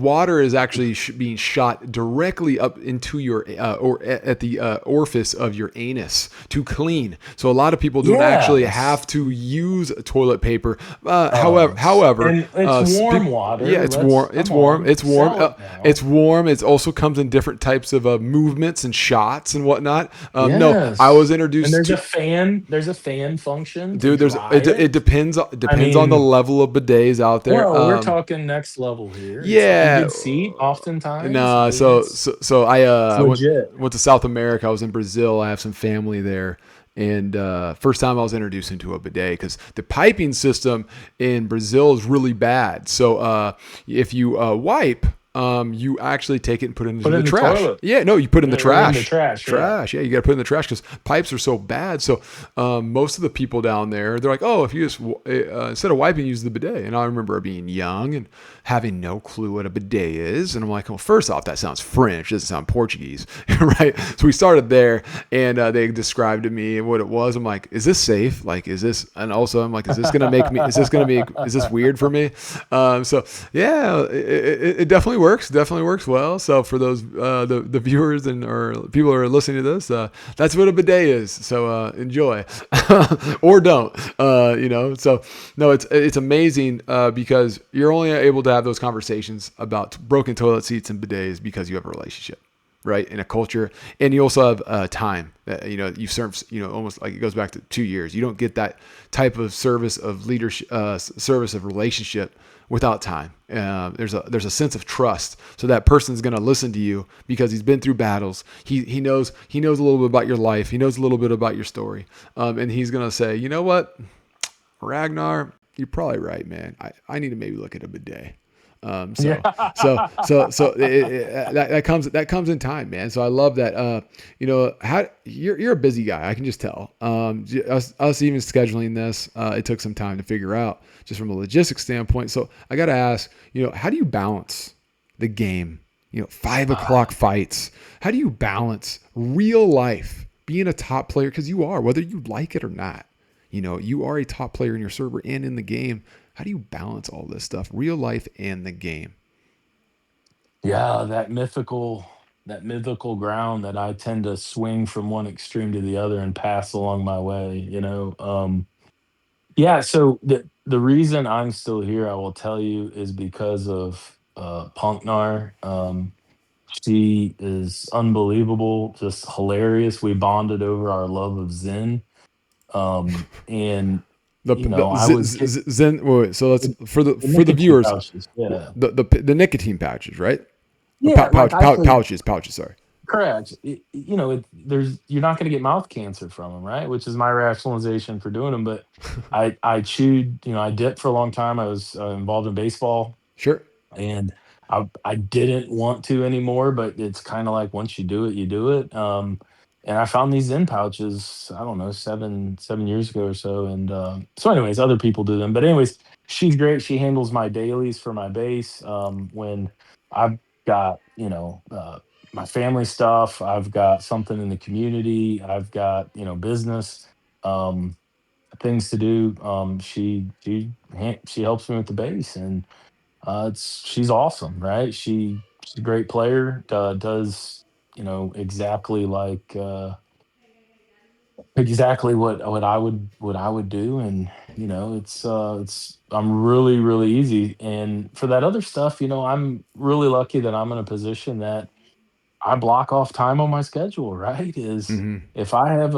water is actually being shot directly up into your or at the orifice of your anus to clean. So a lot of people don't actually have Yes. to use toilet paper. And it's warm Yeah, water. it's warm. Let's It's come warm. on, It's warm. sell it now. It's warm. It also comes in different types of movements and shots and whatnot. No, I was Yes. And introduced there's a to. fan, there's a fan function to Dude, dry it it. I depends on the mean, level of bidets out there. well, we're talking next level here. It's a Yeah, heated seat oftentimes. I nah. mean, So I it's went legit. to South America. I was in Brazil. I have some family there, and first time I was introduced into a bidet because the piping system in Brazil is really bad. So if you wipe, you actually take it and put it into Put it the in the trash. toilet. Yeah, no, you put it in the Right in the trash. trash, yeah. Trash. Yeah, you got to put it in the trash because pipes are so bad. So most of the people down there, they're like, oh, if you just instead of wiping, use the bidet. And I remember being young and having no clue what a bidet is. And I'm like, well, first off, that sounds French. It doesn't sound Portuguese, right? So we started there, and they described to me what it was. I'm like, is this safe? Like, is this? And also, I'm like, is this gonna make me? Is this gonna be? Is this weird for me? So yeah, it definitely works. Definitely works well. So for those the viewers and or people who are listening to this, that's what a bidet is. So enjoy or don't. So no, it's amazing because you're only able to have those conversations about broken toilet seats and bidets because you have a relationship, right, in a culture, and you also have time that you serve, almost like it goes back to 2 years. You don't get that type of service of leadership, service of relationship without time. There's a sense of trust, so that person's going to listen to you because he's been through battles. He knows a little bit about your life. He knows a little bit about your story, and he's going to say, you know what, Ragnar, you're probably right, man. I need to maybe look at a bidet. Um, so, Yeah. that comes in time, man. So I love that. How you're a busy guy. I can just tell. Us even scheduling this, it took some time to figure out just from a logistics standpoint. So I got to ask, how do you balance the game? 5 o'clock fights. How do you balance real life being a top player? Because you are, whether you like it or not. You are a top player in your server and in the game. How do you balance all this stuff, real life and the game? Yeah, that mythical ground that I tend to swing from one extreme to the other and pass along my way. Yeah, so the reason I'm still here, I will tell you, is because of Punknar. She is unbelievable, just hilarious. We bonded over our love of Zen. And I would get Zen. Wait, so let's the, the for the nicotine viewers, pouches. Yeah. the nicotine pouches, right? Or Yeah, like I could. pouches. Sorry. Correct. You're not going to get mouth cancer from them, right? Which is my rationalization for doing them. But I chewed, I dipped for a long time. I was involved in baseball, Sure. and I didn't want to anymore. But it's kind of like once you do it, you do it. And I found these Zen pouches. I don't know, 7 years ago or so. And so, anyways, other people do them. But anyways, she's great. She handles my dailies for my base. When I've got my family stuff, I've got something in the community, I've got business. Um, things to do. She helps me with the base, and it's she's awesome, right? She's a great player. Does exactly like exactly what I would do, and it's I'm really easy. And for that other stuff, I'm really lucky that I'm in a position that I block off time on my schedule, right? Is Mm-hmm. if I have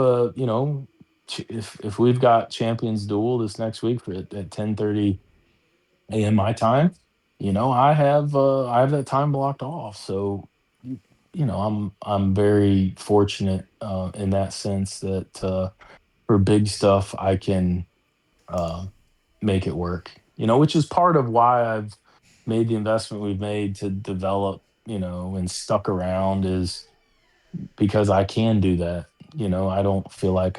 if we've got Champions Duel this next week at 10:30 a.m. my time, I have that time blocked off. So I'm very fortunate in that sense that for big stuff I can uh, make it work. Which is part of why I've made the investment we've made to develop, and stuck around, is because I can do that. I don't feel like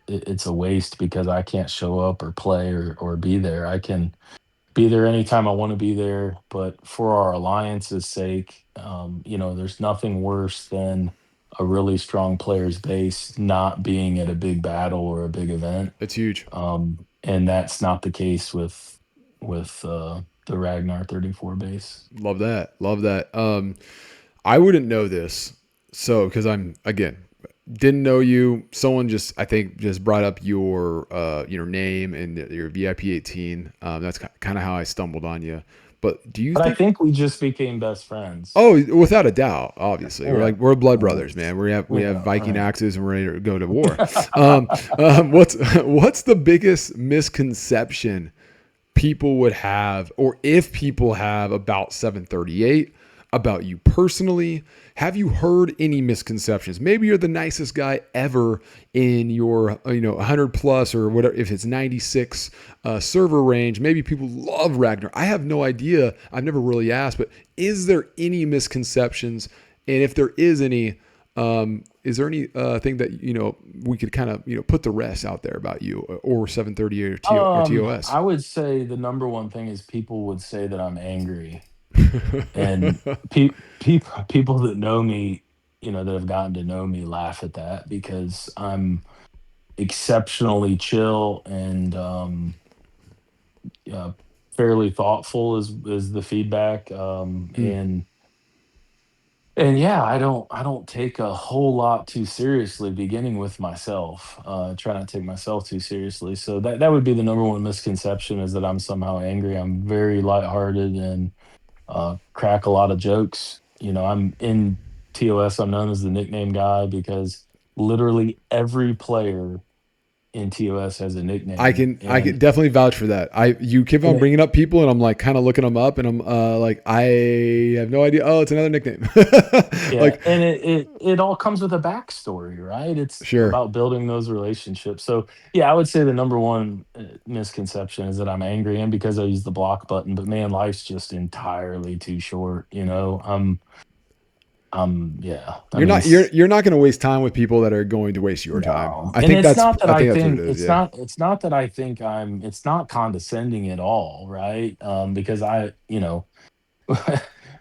it's a waste because I can't show up or play or be there. I can be there anytime I want to be there. But for our alliance's sake, there's nothing worse than a really strong players base not being at a big battle or a big event. It's huge. And that's not the case with the Ragnar 34 base. Love that. Love that. I wouldn't know this. So, because I'm, again, didn't know you. Someone just, I think, just brought up your name and your VIP 18. That's kind of how I stumbled on you. But do you But I think? think we just became best friends. Oh, without a doubt. Obviously, Yeah. we're blood Uh, brothers, man. We have yeah. Viking Right. axes and we're ready to go to war. What's the biggest misconception people would have, or if people have, about 738, about you personally? Have you heard any misconceptions? Maybe you're the nicest guy ever in your 100 plus or whatever, if it's 96 server range. Maybe people love Ragnar. I have no idea. I've never really asked, but is there any misconceptions? And if there is there any thing that we could kind of put the rest out there about you, or 738 or TOS? I would say the number one thing is people would say that I'm angry, and people that know me, that have gotten to know me, laugh at that because I'm exceptionally chill and uh, fairly thoughtful is the feedback, Mm, and yeah, I don't take a whole lot too seriously, beginning with myself. I try not to take myself too seriously. So that would be the number one misconception, is that I'm somehow angry. I'm very lighthearted and crack a lot of jokes. I'm in TOS, I'm known as the nickname guy because literally every player in TOS has a I nickname. can definitely vouch for that. You keep on And bringing up people, and I'm like kind of looking them up, and I'm like, I have no idea. Oh, it's another nickname. Yeah, Like, and it all comes with a backstory, right? It's sure. about building those relationships. So, yeah, I would say the number one misconception is that I'm angry, and because I use the block button. But man, life's just entirely too short. Yeah. I You're mean, not you're not going to waste time with people that are going to waste your time. no, and it's not that I I think that's what it think is. Yeah. it's not that I think it's not condescending at all, right? Because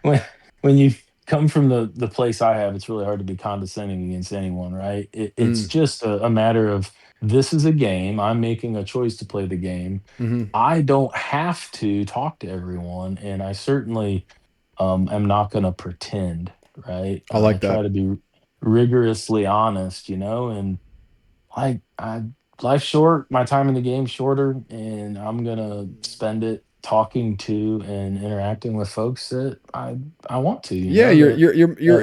when when you come from the place I have, it's really hard to be condescending against anyone, right? It's Mm, just a matter of, this is a game. I'm making a choice to play the game. hmm. I don't have to talk to everyone, and I certainly am not going to pretend, right? I I like try that. to be rigorously honest, and I life's short, my time in the game's shorter, and I'm gonna spend it talking to and interacting with folks that I want to, Yeah, that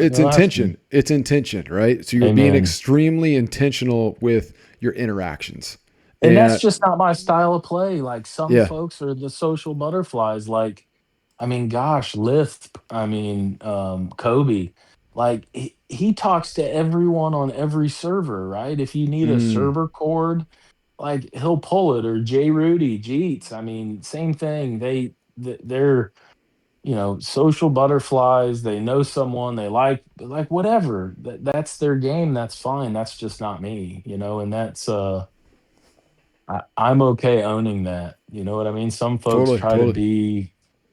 it's that'll ask me. intention. It's intention, right? So you're being Amen. extremely intentional with your interactions. And that's And just not my style of play. Like, some yeah. folks are the social butterflies. Like, I mean, gosh, Lisp, I mean, Kobe, like he talks to everyone on every server, right? If you need a Mm, server cord, like, he'll pull it. Or Jay Rudy, Jeets. I mean, same thing. They're social butterflies. They know someone they like whatever. That's their game. That's fine. That's just not me. And I'm okay owning that. You know what I mean? Some folks totally, totally.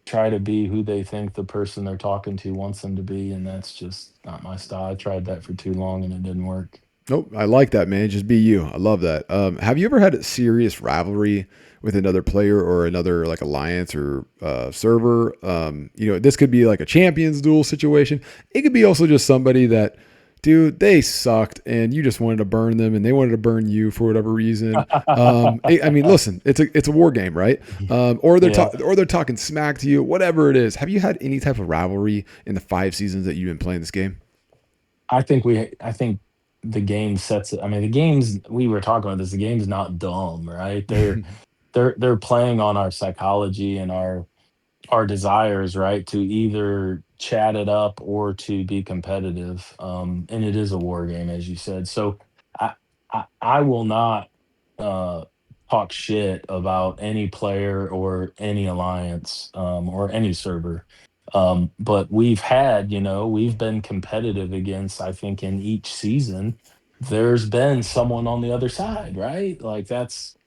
try to be who they think the person they're talking to wants them to be, and that's just not my style. I tried that for too long and it didn't work. Nope, I like that, man. Just be you. I love that. Have you ever had a serious rivalry with another player or another like alliance or server? This could be like a champions duel situation. It could be also just somebody that, dude, they sucked and you just wanted to burn them and they wanted to burn you for whatever reason. I mean, listen, it's a war game, right? Yeah. Or they're talking smack to you, whatever it is. Have you had any type of rivalry in the 5 seasons that you've been playing this game? I think the game sets it. I mean, the games, we were talking about this. The game's not dumb, right? They're playing on our psychology and our desires, right? To either chat it up or to be competitive. And it is a war game, as you said. So I will not uh, talk shit about any player or any alliance, or any server. But we've been competitive against, I think, in each season, there's been someone on the other side, right? Like, that's,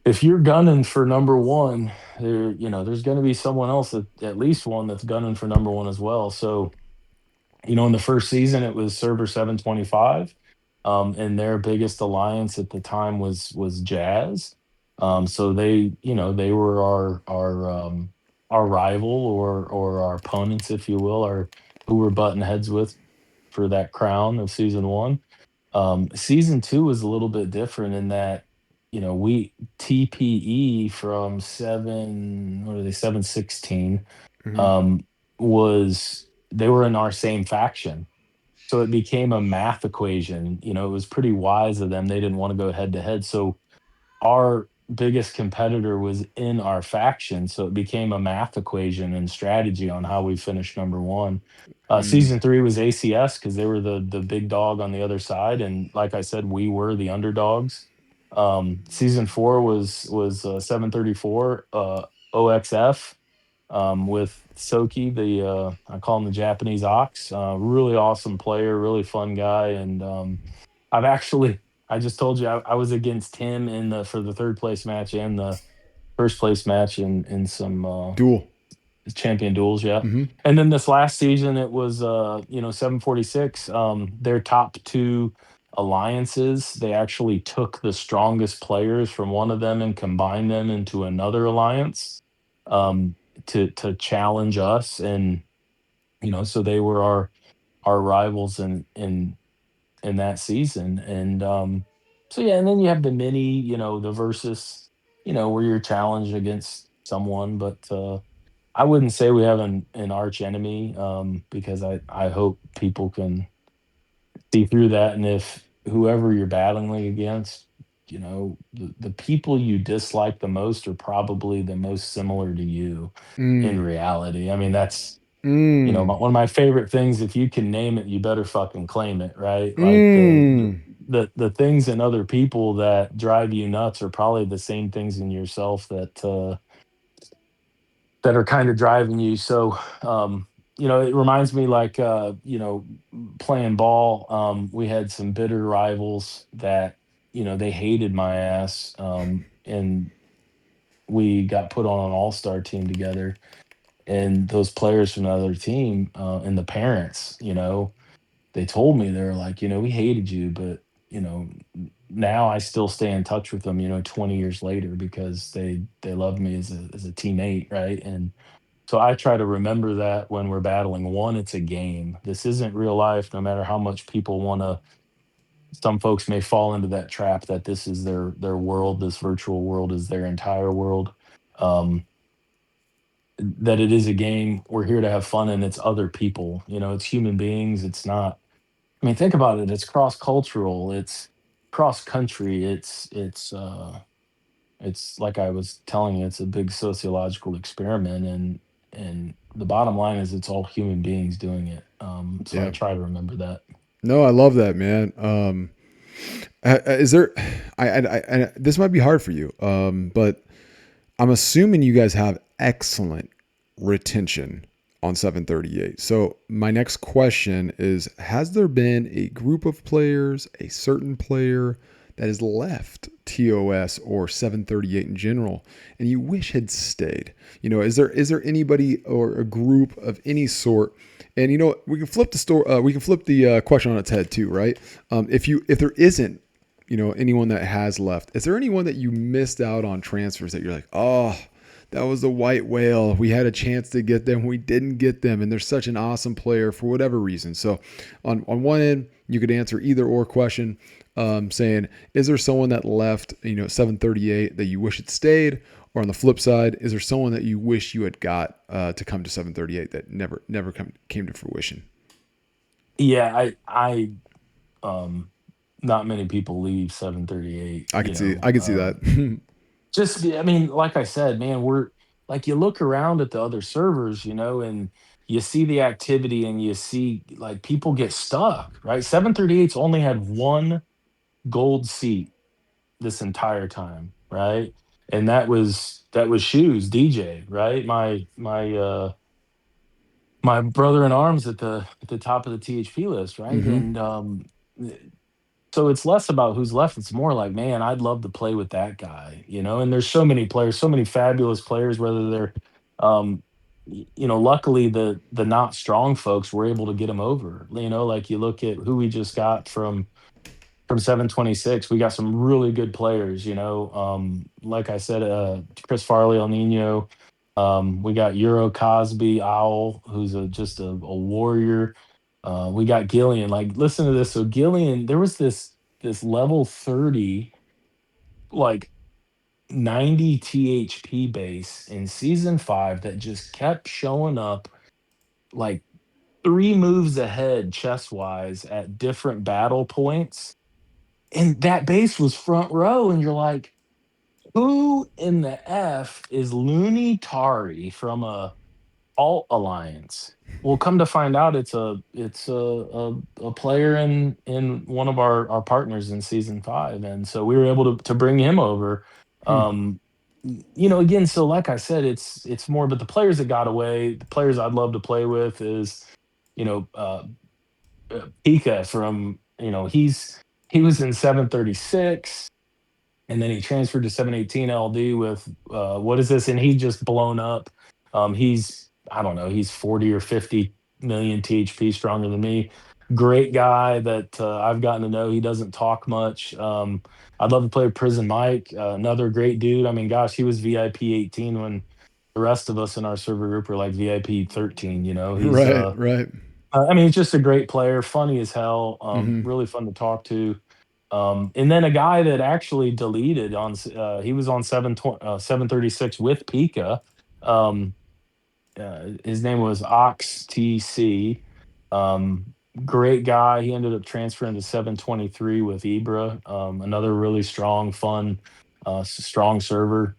if you're gunning for number one, there's going to be someone else, at least one, that's gunning for number one as well. So In the first season, it was Server 725, and their biggest alliance at the time was Jazz. So they were our rival or our opponents, if you will, or who we're butting heads with for that crown of season one. Season two was a little bit different in that, we TPE from what are they, 716, Hmm. um, was they were in our same faction. So it became a math equation. It was pretty wise of them. They didn't want to go head to head. So our biggest competitor was in our faction, so it became a math equation and strategy on how we finished number one. Mm. Season three was ACS because they were the big dog on the other side, and like I said, we were the underdogs. Season four was 734 OXF, with Soki, the I call him the Japanese Ox. Really awesome player, really fun guy, and I've actually I just told you I was against him in the for the third place match and the first place match in some Duel. champion duels, yeah. Hmm. And then this last season it was 746. Their top two alliances, they actually took the strongest players from one of them and combined them into another alliance, um, to challenge us. And so they were our rivals in that season. And so yeah, and then you have the mini, the versus, where you're challenged against someone. But I wouldn't say we have an arch enemy, because I hope people can see through that. And if whoever you're battling against, the people you dislike the most are probably the most similar to you in Mm. reality. I mean, that's Mm. one of my favorite things. If you can name it, you better fucking claim it, right? Like Mm. the things in other people that drive you nuts are probably the same things in yourself that are kind of driving you. So, it reminds me, like, playing ball. We had some bitter rivals that, they hated my ass, and we got put on an all-star team together. And those players from the other team, and the parents, they told me, they were like, we hated you, but now I still stay in touch with them, 20 years later, because they love me as a teammate, right? And so I try to remember that when we're battling. One, it's a game. This isn't real life. No matter how much people want to, some folks may fall into that trap that this is their world. This virtual world is their entire world. Um, that it is a game. We're here to have fun, and it's other people. It's human beings. It's not. I mean, think about it. It's cross cultural. It's cross country. It's like I was telling you. It's a big sociological experiment, and the bottom line is it's all human beings doing it. So I Yeah. try to remember that. No, I love that, man. Is there? This might be hard for you, but I'm assuming you guys have excellent retention on 738. So my next question is: has there been a group of players, a certain player that has left TOS or 738 in general, and you wish had stayed? Is there anybody or a group of any sort? And we can flip the store. We can flip the question on its head too, right? If there isn't, anyone that has left, is there anyone that you missed out on transfers that you're like, oh, that was the white whale. We had a chance to get them. We didn't get them. And they're such an awesome player for whatever reason. So on one end, you could answer either or question, saying, is there someone that left, 738 that you wish had stayed? Or on the flip side, is there someone that you wish you had got to come to 738 that never came to fruition? Yeah, um, not many people leave 738. I could see that. Just, I mean, like I said, man, we're like, you look around at the other servers, and you see the activity, and you see, like, people get stuck, right? 738's only had one gold seat this entire time, right? And that was shoes DJ, right? My brother in arms at the top of the THP list, right? Hmm. And so it's less about who's left. It's more like, man, I'd love to play with that guy. And there's so many players, so many fabulous players, whether they're um luckily the not strong folks were able to get him over. Like you look at who we just got from 726. We got some really good players. Like I said, Chris Farley, El Nino. We got Euro Cosby Owl, who's just a warrior. We got Gillian. Like, listen to this. So Gillian, there was this level 30, like 90 THP base in season 5 that just kept showing up like 3 moves ahead chess wise at different battle points. And that base was front row, and you're like, who in the F is Looney Tari from a alt alliance? Well, come to find out, it's a player in one of our partners in season 5, and so we were able to bring him over. Hmm. Um, again, so like I said, it's more, but the players that got away, the players I'd love to play with is, you know, Pika from, he was in 736, and then he transferred to 718 LD with what is this? And he just blown up. He's, I don't know, he's 40 or 50 million THP stronger than me. Great guy that I've gotten to know. He doesn't talk much. I'd love to play with Prison Mike, another great dude. I mean, gosh, he was VIP 18 when the rest of us in our server group were like VIP 13. He's Right, right. I mean, he's just a great player, funny as hell, Hmm. really fun to talk to. And then a guy that actually deleted he was on 736 with Pika. Um, his name was Ox TC. Um, Great guy. He ended up transferring to 723 with Ibra, another really strong, fun, strong server.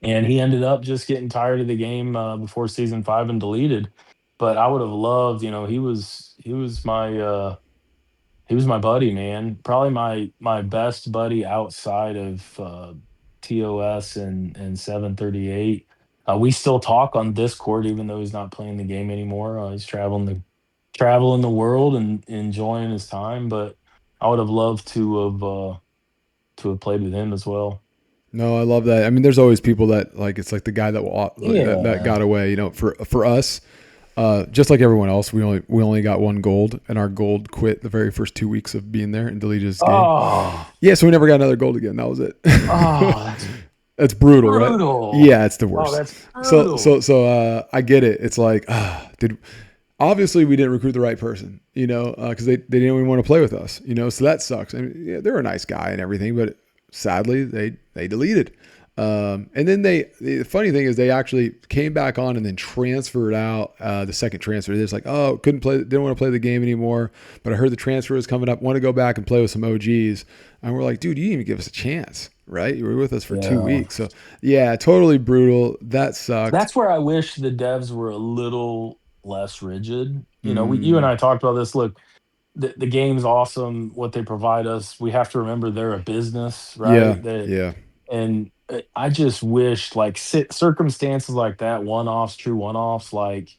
And he ended up just getting tired of the game before season 5 and deleted. But I would have loved, he was my buddy, man. Probably my best buddy outside of TOS and 738. We still talk on Discord, even though he's not playing the game anymore. He's traveling the world and enjoying his time. But I would have loved to have played with him as well. No, I love that. I mean, there's always people that like it's like the guy that that Yeah. got away. For us, just like everyone else, we only got one gold, and our gold quit the very first 2 weeks of being there and deleted his game. Oh, Yeah, so we never got another gold again. That was it. that's That's brutal, right? brutal. Yeah, it's the Oh, worst. that's brutal. So I get it. It's like, did obviously we didn't recruit the right person, because they didn't even want to play with us, so that sucks. I mean, yeah, they're a nice guy and everything, but sadly they deleted. And then the funny thing is they actually came back on and then transferred out the second transfer. They're just like, oh, didn't want to play the game anymore, but I heard the transfer is coming up. Want to go back and play with some OGs. And we're like, dude, you didn't even give us a chance, right? You were with us for two Yeah. weeks. So yeah, totally brutal. That sucked. That's where I wish the devs were a little less rigid. You and Mm, I talked about this. Look, the game's awesome. What they provide us, we have to remember they're a business, yeah, right? That yeah. and I just wish like circumstances like that, one-offs, true one-offs, like,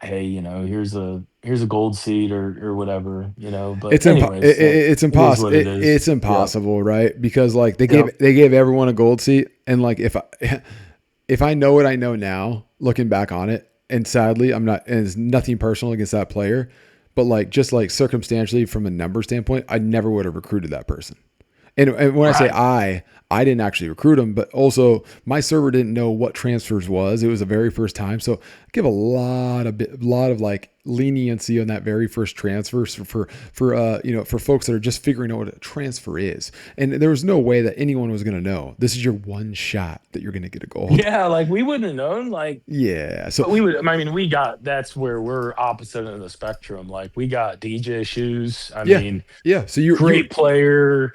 hey, here's a gold seed or whatever. But anyways, like, It's it is impossible. what it is. It's Yep. impossible, right? Because like Yep. they gave everyone a gold seat, and like if I know what I know now, looking back on it, and sadly, I'm not, and it's nothing personal against that player, but like just like circumstantially from a number standpoint, I never would have recruited that person. And when I say Right. I didn't actually recruit him, but also my server didn't know what transfers was. It was the very first time, so I give a lot of like leniency on that very first transfer for folks that are just figuring out what a transfer is. And there was no way that anyone was going to know this is your one shot that you're going to get a gold. Yeah, like we wouldn't have known. Like, Yeah. So but we would. I mean, that's where we're opposite of the spectrum. Like, we got DJ shoes. I yeah, mean, yeah. So you great player,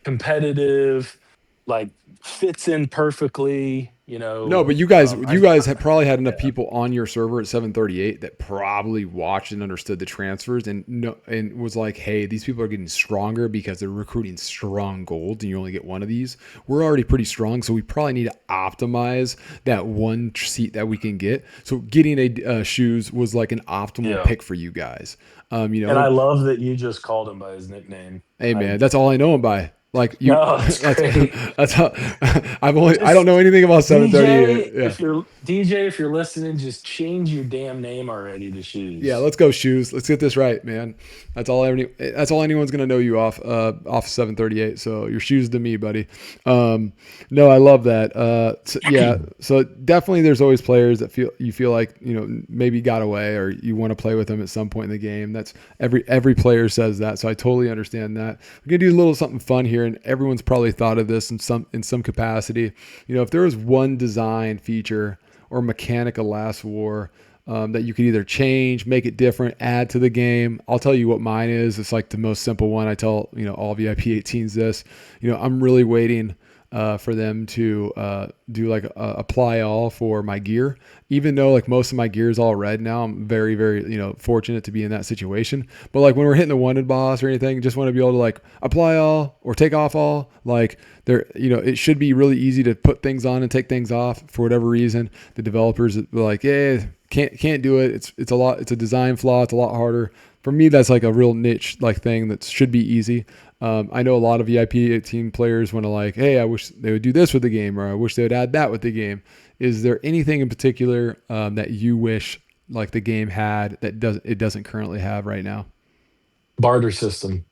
competitive, like fits in perfectly. No, but I, you guys had probably had enough yeah, people on your server at 738 that probably watched and understood the transfers and was like, hey, these people are getting stronger because they're recruiting strong gold and you only get one of these. We're already pretty strong, so we probably need to optimize that one seat that we can get. So getting a shoes was like an optimal yeah. pick for you guys. And I love that you just called him by his nickname. Hey I man, that's all I know him by. Like you, No, it's great. that's how I don't Just know anything about 738. DJ, Yeah. if you're listening, just change your damn name already to Yeah, Shoes. let's go shoes. Let's get this right, man. That's all anyone's gonna know you off 738. So your shoes to me, buddy. No, I love that. Yeah, so definitely there's always players that you feel like, maybe got away or you want to play with them at some point in the game. That's every player says that. So I totally understand that. We're gonna do a little something fun here, and everyone's probably thought of this in some capacity. If there was one design feature or mechanic of Last War that you could either change, make it different, add to the game. I'll tell you what mine is. It's like the most simple one. I tell all VIP 18s this. I'm really waiting for them to do like apply all for my gear. Even though like most of my gear is all red now, I'm very, very fortunate to be in that situation. But like when we're hitting the wanted boss or anything, just want to be able to like apply all or take off all. Like there, it should be really easy to put things on and take things off. For whatever reason, the developers are like, yeah, can't do it. It's a design flaw. It's a lot harder. For me, that's like a real niche like thing that should be easy. I know a lot of VIP 18 players want to like, hey, I wish they would do this with the game, or I wish they would add that with the game. Is there anything in particular that you wish like the game had that doesn't currently have right now? Barter system.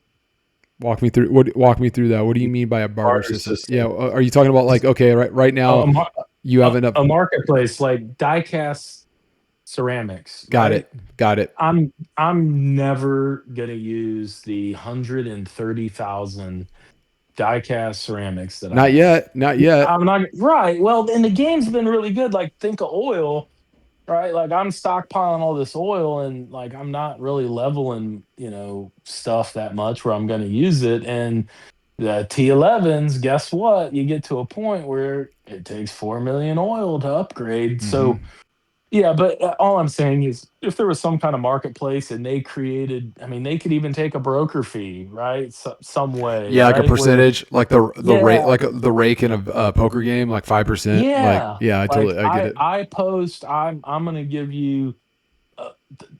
Walk me through that. What do you mean by a barter Barter system? Yeah, system. are you talking about like, okay, right A, a, now mar- you have enough? a marketplace like diecast ceramics, Got right? it. Got it. I'm never gonna use the 130,000 diecast ceramics that I Not have. yet. Not yet. I'm not right. Well, and the game's been really good. Like think of oil, right? Like I'm stockpiling all this oil, and like I'm not really leveling, stuff that much where I'm gonna use it. And the T11s, guess what? You get to a point where it takes 4 million oil to upgrade. Mm-hmm. So yeah, but all I'm saying is if there was some kind of marketplace and they created, I mean, they could even take a broker fee, right? Some way, Yeah, like a right? Where, percentage, like the rate, yeah, like the rake in a poker game, like 5%. Like, yeah. yeah, Like I get it. I post, I'm gonna give you a,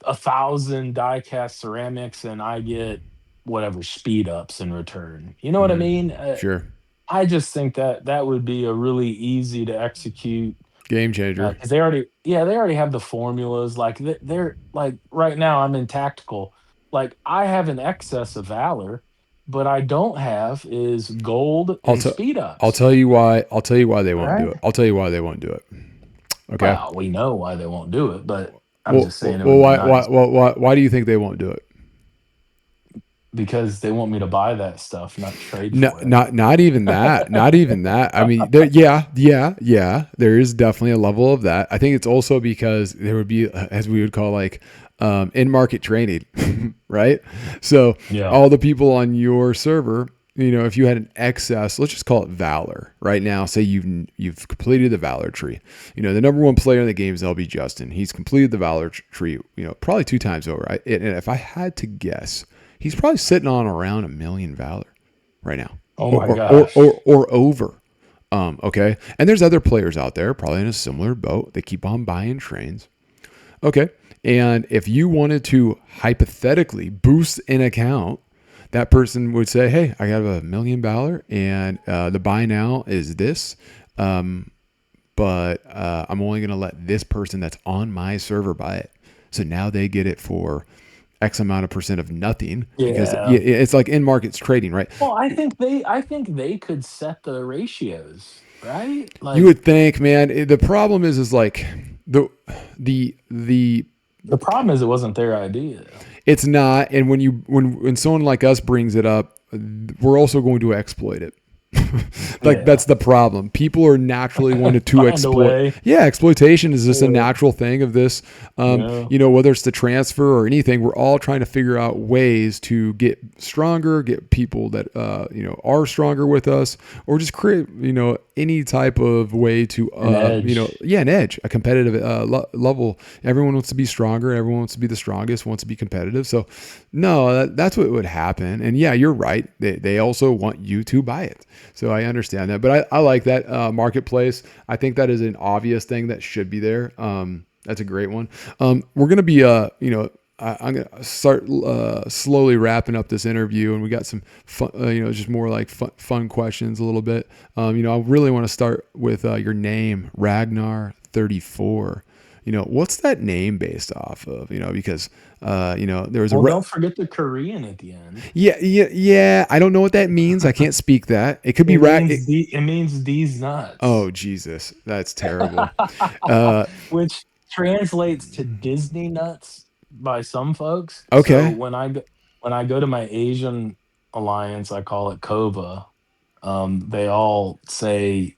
1,000 die-cast ceramics and I get whatever speed ups in return. You know what I Hmm. mean? Sure, I just think that that would be a really easy to execute game changer. because they already have the formulas. Like they're like right now, I'm in tactical. Like I have an excess of valor, but I don't have is gold I'll and tell, speed I'll ups. tell you why. I'll tell you why they All won't do right. it. I'll tell you why they won't do it. Okay. Well, we know why they won't do it, but I'm Well, just saying it would be nice why do you think they won't do it? because they want me to buy that stuff, not trade No, for it. not even that. Not even that. I mean, yeah. There is definitely a level of that. I think it's also because there would be, as we would call like, in market trading, right? So Yeah. all the people on your server, if you had an excess, let's just call it valor right now. Say you've completed the valor tree. The number one player in the game is LB Justin. He's completed the valor tree. Probably 2 times over. And if I had to guess, he's probably sitting on around 1 million valor right now, Oh my or gosh. over. Okay, and there's other players out there probably in a similar boat. They keep on buying trains. Okay, and if you wanted to hypothetically boost an account, that person would say, "Hey, I got 1 million valor, and the buy now is this." But I'm only going to let this person that's on my server buy it. So now they get it for X amount of percent of nothing because Yeah. it's like in markets trading, right? Well, I think they could set the ratios, right? You Like would think, man. The problem is like the the the problem is it wasn't their idea. it's not. And when someone like us brings it up, we're also going to exploit it. Like Yeah. that's the problem. People are naturally wanted to Find a exploit. way. Yeah, exploitation is just a Yeah. natural thing of this. Yeah. Whether it's the transfer or anything, we're all trying to figure out ways to get stronger, get people that are stronger with us, or just create any type of way to An edge. an edge, a competitive level. Everyone wants to be stronger. Everyone wants to be the strongest. Wants to be competitive. So no, that's what would happen. And yeah, you're right. They also want you to buy it. So I understand that, but I like that marketplace. I think that is an obvious thing that should be there. That's a great one. We're going to be, I'm gonna start slowly wrapping up this interview, and we got some fun, just more like fun questions a little bit. I really want to start with your name, Ragnar34. What's that name based off of? Because there was a Well, don't forget the Korean at the end. yeah. I don't know what that means. I can't speak that. It could be It means these nuts. Oh Jesus, that's terrible. Uh, Which translates to Disney nuts by some folks. So okay. when I go to my Asian alliance, I call it Kova. They all say,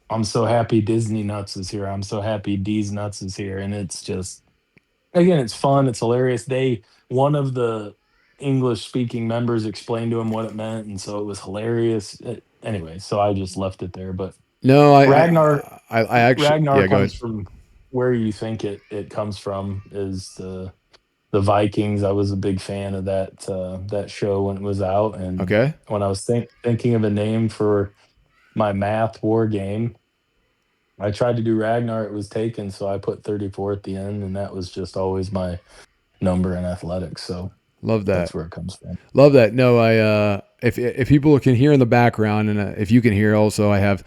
I'm so happy Disney nuts is here. I'm so happy D's nuts is here, and it's just again, it's fun. It's hilarious. One of the English speaking members explained to him what it meant, and so it was hilarious. Anyway, so I just left it there. But No, Ragnar I actually, Ragnar yeah. Go comes ahead. from where you think it comes from is the Vikings. I was a big fan of that show when it was out, and Okay. when I was thinking of a name for my math war game, I tried to do Ragnar. It was taken, so I put 34 at the end, and that was just always my number in athletics. So Love that. that's where it comes from. Love that. No, if people can hear in the background, and if you can hear also, I have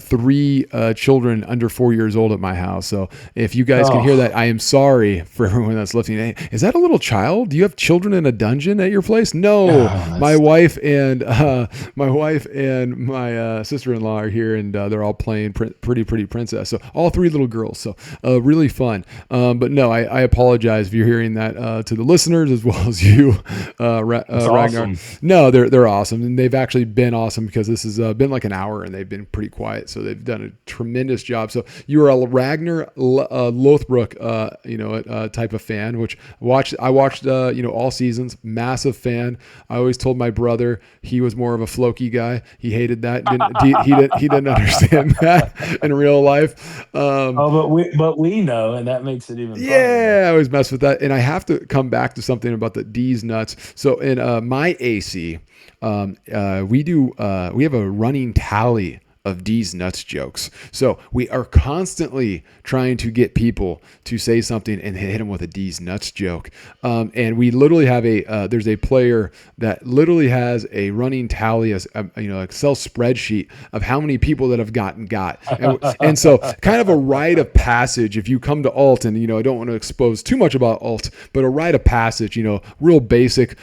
three children under 4 years old at my house. So if you guys can hear Oh, that, I am sorry for everyone that's listening. Hey, is that a little child? Do you have children in a dungeon at your place? No, oh my that's wife and my sister-in-law are here, and they're all playing Pretty Princess. So all three little girls. So really fun. But no, I apologize if you're hearing that to the listeners as well as you, it's Ragnar. awesome. No, they're awesome, and they've actually been awesome because this has been like an hour, and they've been pretty quiet. So they've done a tremendous job. So you are a Ragnar Lothbrok, type of fan, which I watched all seasons. Massive fan. I always told my brother he was more of a Floki guy. He hated that. He didn't understand that in real life. Oh, but we know, and that makes it even funnier. Yeah, I always mess with that. And I have to come back to something about the D's nuts. So in my AC, we have a running tally of D's nuts jokes. So we are constantly trying to get people to say something and hit them with a D's nuts joke. And we literally have there's a player that literally has a running tally, as Excel spreadsheet of how many people that have got. And so kind of a rite of passage, if you come to alt, and I don't want to expose too much about alt, but a rite of passage, real basic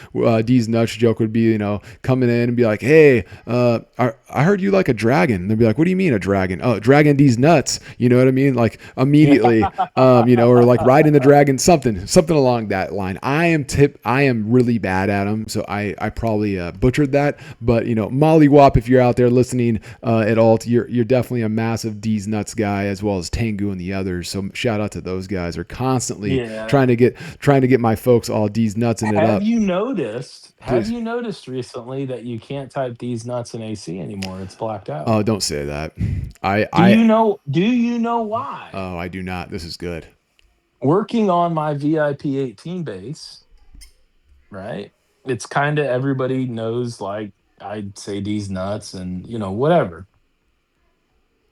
D's nuts joke would be, coming in and be like, hey, I heard you like a dragon. And they'd be like, what do you mean a dragon? Oh, dragon D's nuts. You know what I mean? Like immediately, or like riding the dragon, something along that line. I am really bad at them, so I probably butchered that. But Molly Wop, if you're out there listening at alt, you're definitely a massive D's nuts guy, as well as Tengu and the others. So shout out to those guys. They're constantly Yeah. trying to get my folks all D's nuts in it Have up. you noticed? Have Please. you noticed recently that you can't type these nuts in AC anymore? It's blacked out. Oh, don't say that. I Do I you know? Do you know why? oh, I do not. This is good. Working on my VIP 18 base, right? It's kind of everybody knows, like I'd say these nuts and whatever.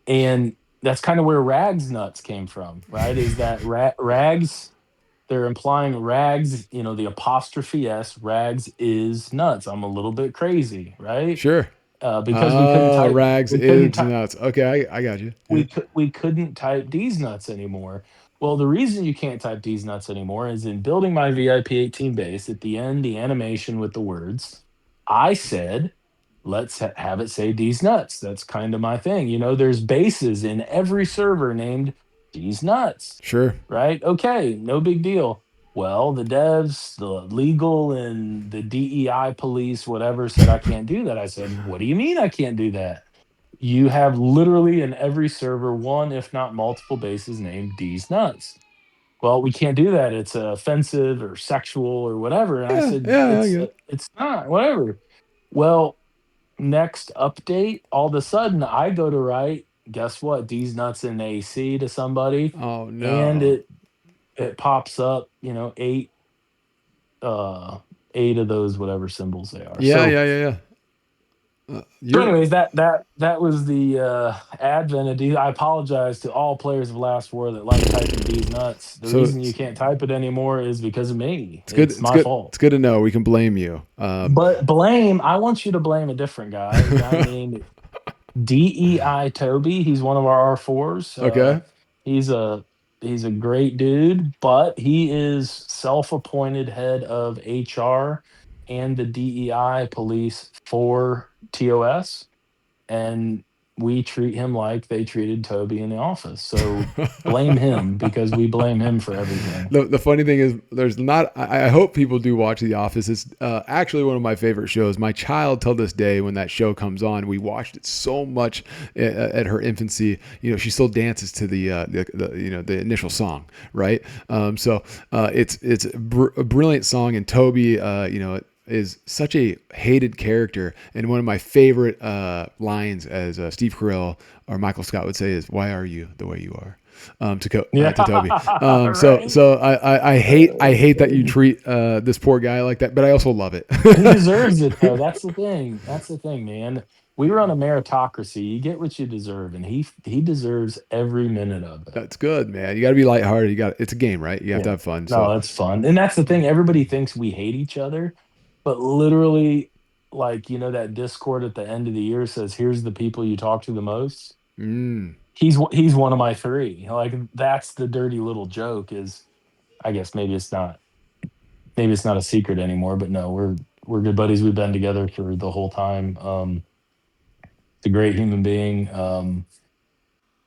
And that's kind of where Rags nuts came from, right? Is that Rags? They're implying Rags, the apostrophe S, Rags is nuts. I'm a little bit crazy, right? Sure. Because we couldn't type, Rags we couldn't is type, nuts. Okay, I got you. Yeah. we couldn't type D's nuts anymore. Well, the reason you can't type D's nuts anymore is in building my VIP 18 base at the end, the animation with the words. I said, let's have it say D's nuts. That's kind of my thing. There's bases in every server named D's nuts, Sure. right? Okay, no big deal. Well, the devs, the legal, and the DEI police, whatever, said I can't do that. I said, what do you mean I can't do that? You have literally in every server one, if not multiple bases named D's nuts. Well, we can't do that. It's offensive or sexual or whatever. And I Yeah, said, yeah, I get it. it's not, whatever. Well, next update, all of a sudden I go to write, guess what? D's nuts in AC to somebody, Oh and no. it pops up, uh eight of those whatever symbols they are. Yeah, So yeah, yeah, yeah. So, You're anyways, that was the advent of D. I apologize to all players of Last War that like typing D's nuts. The so reason you can't type it anymore is because of me. it's good. It's It's my good. fault. It's good to know we can blame you. But blame, I want you to blame a guy named DEI Toby. He's one of our R4s. Okay. He's a he's a great dude, but he is self-appointed head of HR and the DEI police for TOS, and we treat him like they treated Toby in the office. So blame him because we blame him for everything. The funny thing is, there's not. I hope people do watch The Office. It's actually one of my favorite shows. My child, till this day, when that show comes on, we watched it so much at her infancy. You know, she still dances to the initial song, right? It's a brilliant song, and Toby, is such a hated character. And one of my favorite lines, as Steve Carell or Michael Scott would say, is "Why are you the way you are?" Yeah, To Toby. right. I hate that you treat this poor guy like that, but I also love it. He deserves it though. That's the thing. That's the thing, man. We run a meritocracy. You get what you deserve, and he deserves every minute of it. That's good, man. You got to be lighthearted. It's a game, right? You have to Yeah. have fun. No, So, that's fun. And that's the thing. Everybody thinks we hate each other, but literally, like, that Discord at the end of the year says, here's the people you talk to the most. mm, He's one of my three. Like, that's the dirty little joke is, I guess maybe it's not a secret anymore, but no, we're good buddies. We've been together for the whole time. It's a great human being.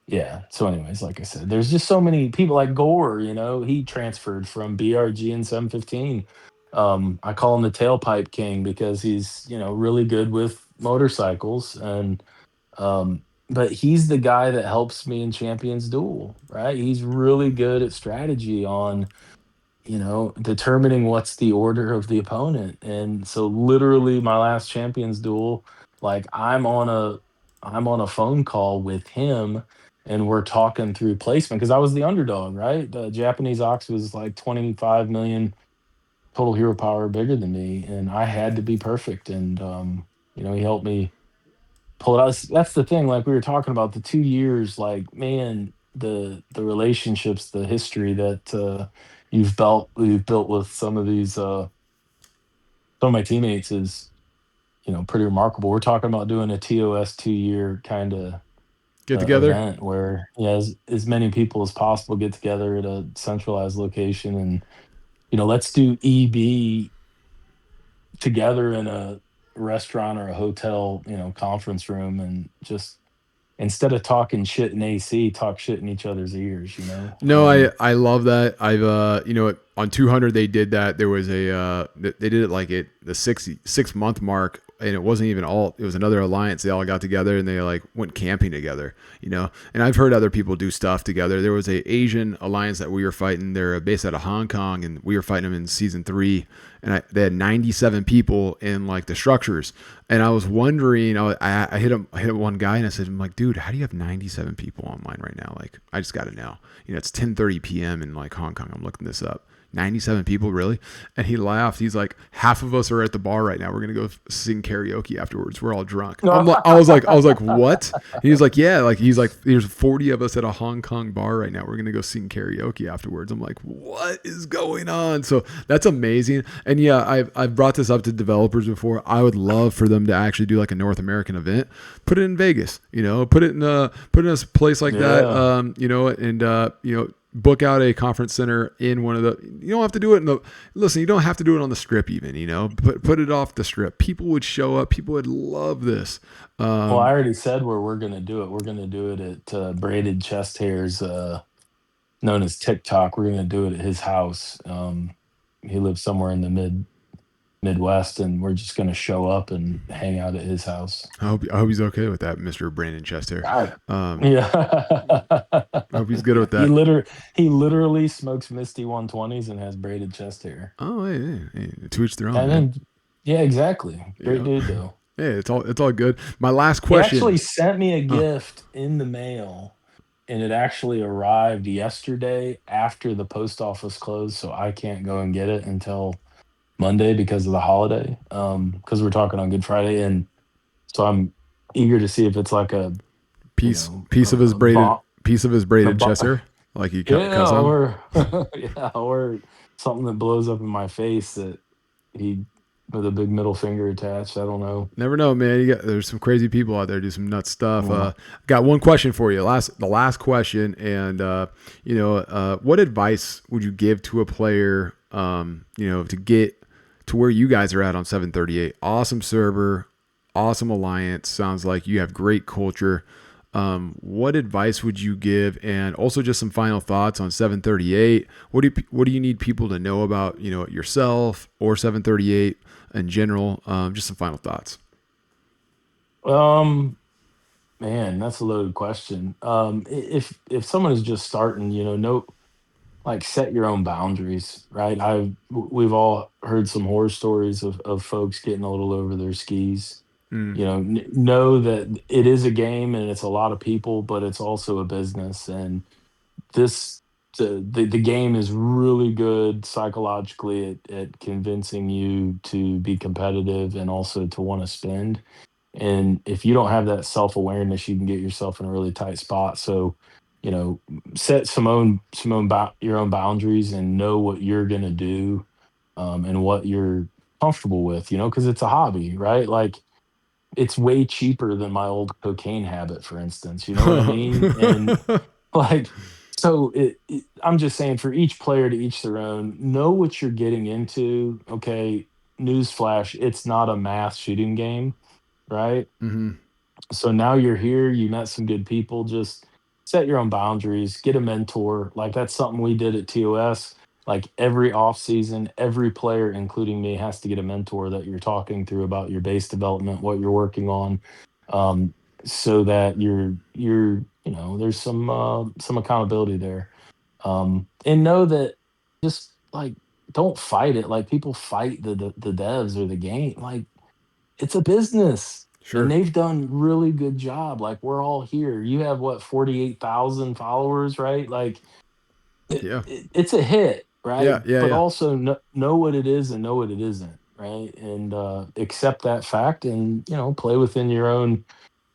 Yeah. So, anyways, like I said, there's just so many people like Gore. He transferred from BRG in 715. I call him the tailpipe king because he's really good with motorcycles, and but he's the guy that helps me in Champions Duel. Right? He's really good at strategy on determining what's the order of the opponent. And so literally my last Champions Duel, like I'm on a phone call with him and we're talking through placement because I was the underdog, right? The Japanese Ox was like 25 million total hero power bigger than me and I had to be perfect. And he helped me pull it out. That's the thing. Like we were talking about the 2 years, like man, the relationships, the history that you've built with some of my teammates is pretty remarkable. We're talking about doing a TOS 2 year kind of get together. event where as many people as possible get together at a centralized location and let's do EB together in a restaurant or a hotel conference room and just instead of talking shit in AC, talk shit in each other's ears. No, I love that. I've on 200 they did that. There was they did it like at the 6 month mark, and it wasn't even all. It was another alliance. They all got together and they like went camping together. And I've heard other people do stuff together. There was a Asian alliance that we were fighting. They're based out of Hong Kong, and we were fighting them in season 3. And they had 97 people in like the structures. And I was wondering, I hit one guy and I said, I'm like, dude, how do you have 97 people online right now? Like, I just got to know. It's 10:30 p.m. in like Hong Kong. I'm looking this up. 97 people, really? And he laughed. He's like, half of us are at the bar right now. We're gonna go sing karaoke afterwards. We're all drunk. I was like, what? And he was like, yeah. Like he's like, there's 40 of us at a Hong Kong bar right now. We're gonna go sing karaoke afterwards. I'm like, what is going on? So that's amazing. And yeah, I've brought this up to developers before. I would love for them to actually do like a North American event. Put it in Vegas. Put it in a place like that. Book out a conference center in one of the. You don't have to do it you don't have to do it on the strip even. Put it off the strip. People would show up. People would love this. Well, I already said where we're going to do it. We're going to do it at Braided Chest Hairs, known as TikTok. We're going to do it at his house. He lives somewhere in the Midwest, and we're just going to show up and hang out at his house. I hope he's okay with that, Mr. Brandon Chester. Yeah. I hope he's good with He that. he literally smokes Misty 120s and has braided chest hair. Oh, hey, to each their own, And man. then, yeah, exactly. Great Yeah. dude though. Hey, it's all good. My last He question. actually sent me a Huh. gift in the mail, and it actually arrived yesterday after the post office closed, so I can't go and get it until Monday because of the holiday. Because we're talking on Good Friday, and So I'm eager to see if it's like a, you Piece know, piece of his a bomb, piece of his a braided bo- chest hair, like he yeah, cuts on. or yeah, or something that blows up in my face that he with a big middle finger attached. I don't know. Never know, man. There's some crazy people out there do some nuts stuff. Yeah. Got one question for you. The last question, and what advice would you give to a player, to get to where you guys are at on 738? Awesome server, awesome alliance. Sounds like you have great culture. What advice would you give, and also just some final thoughts on 738? What do you need people to know about yourself or 738 in general? Just some final thoughts. Um, Man, that's a loaded question. If someone is just starting, no, like set your own boundaries, right? We've all heard some horror stories of folks getting a little over their skis. Mm, Know that it is a game and it's a lot of people, but it's also a business. And this the game is really good psychologically at convincing you to be competitive and also to want to spend. And if you don't have that self awareness, you can get yourself in a really tight spot. So, you know, set your own boundaries and know what you're gonna do, and what you're comfortable with. Because it's a hobby, right? Like it's way cheaper than my old cocaine habit, for instance. You know what I mean? And like, so I'm just saying, for each player, to each their own. Know what you're getting into. Okay, newsflash: it's not a mass shooting game, right? hmm So now you're here, you met some good people, just set your own boundaries, get a mentor. Like that's something we did at TOS. Like every off season, every player, including me, has to get a mentor that you're talking through about your base development, what you're working on, um, so that there's some accountability there. And know that, just like, don't fight it. Like people fight the devs or the game. Like it's a business, and Sure. they've done really good job. Like we're all here. You have what, 48,000 followers, right? Like Yeah. it's a hit, Yeah. right? Yeah. But Yeah. also know what it is and know what it isn't, right? And accept that fact, and play within your own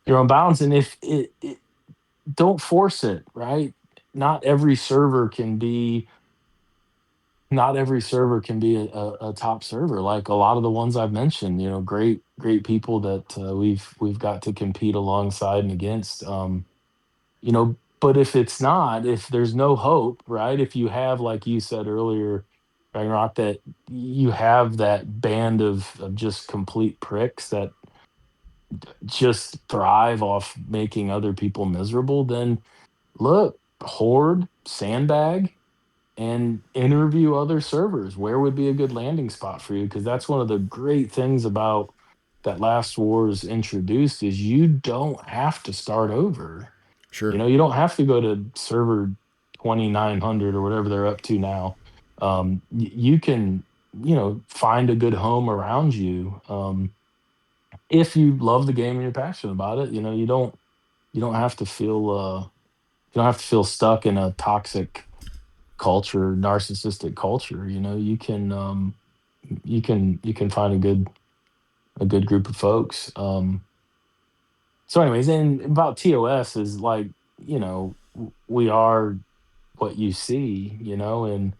bounds. And if don't force it, right? Not every server can be not every server can be a top server. Like a lot of the ones I've mentioned, great people that we've got to compete alongside and against. But if there's no hope, right? If you have, like you said earlier, Ragnarok, that you have that band of just complete pricks that just thrive off making other people miserable, then look, hoard, sandbag, and interview other servers. Where would be a good landing spot for you? Because that's one of the great things about that Last Wars introduced, is you don't have to start over. Sure. You don't have to go to server 2,900 or whatever they're up to now. You can, find a good home around you. If you love the game and you're passionate about it, you don't have to feel stuck in a toxic culture, narcissistic culture. You can find a good group of folks. So anyways, and about TOS is like, we are what you see, and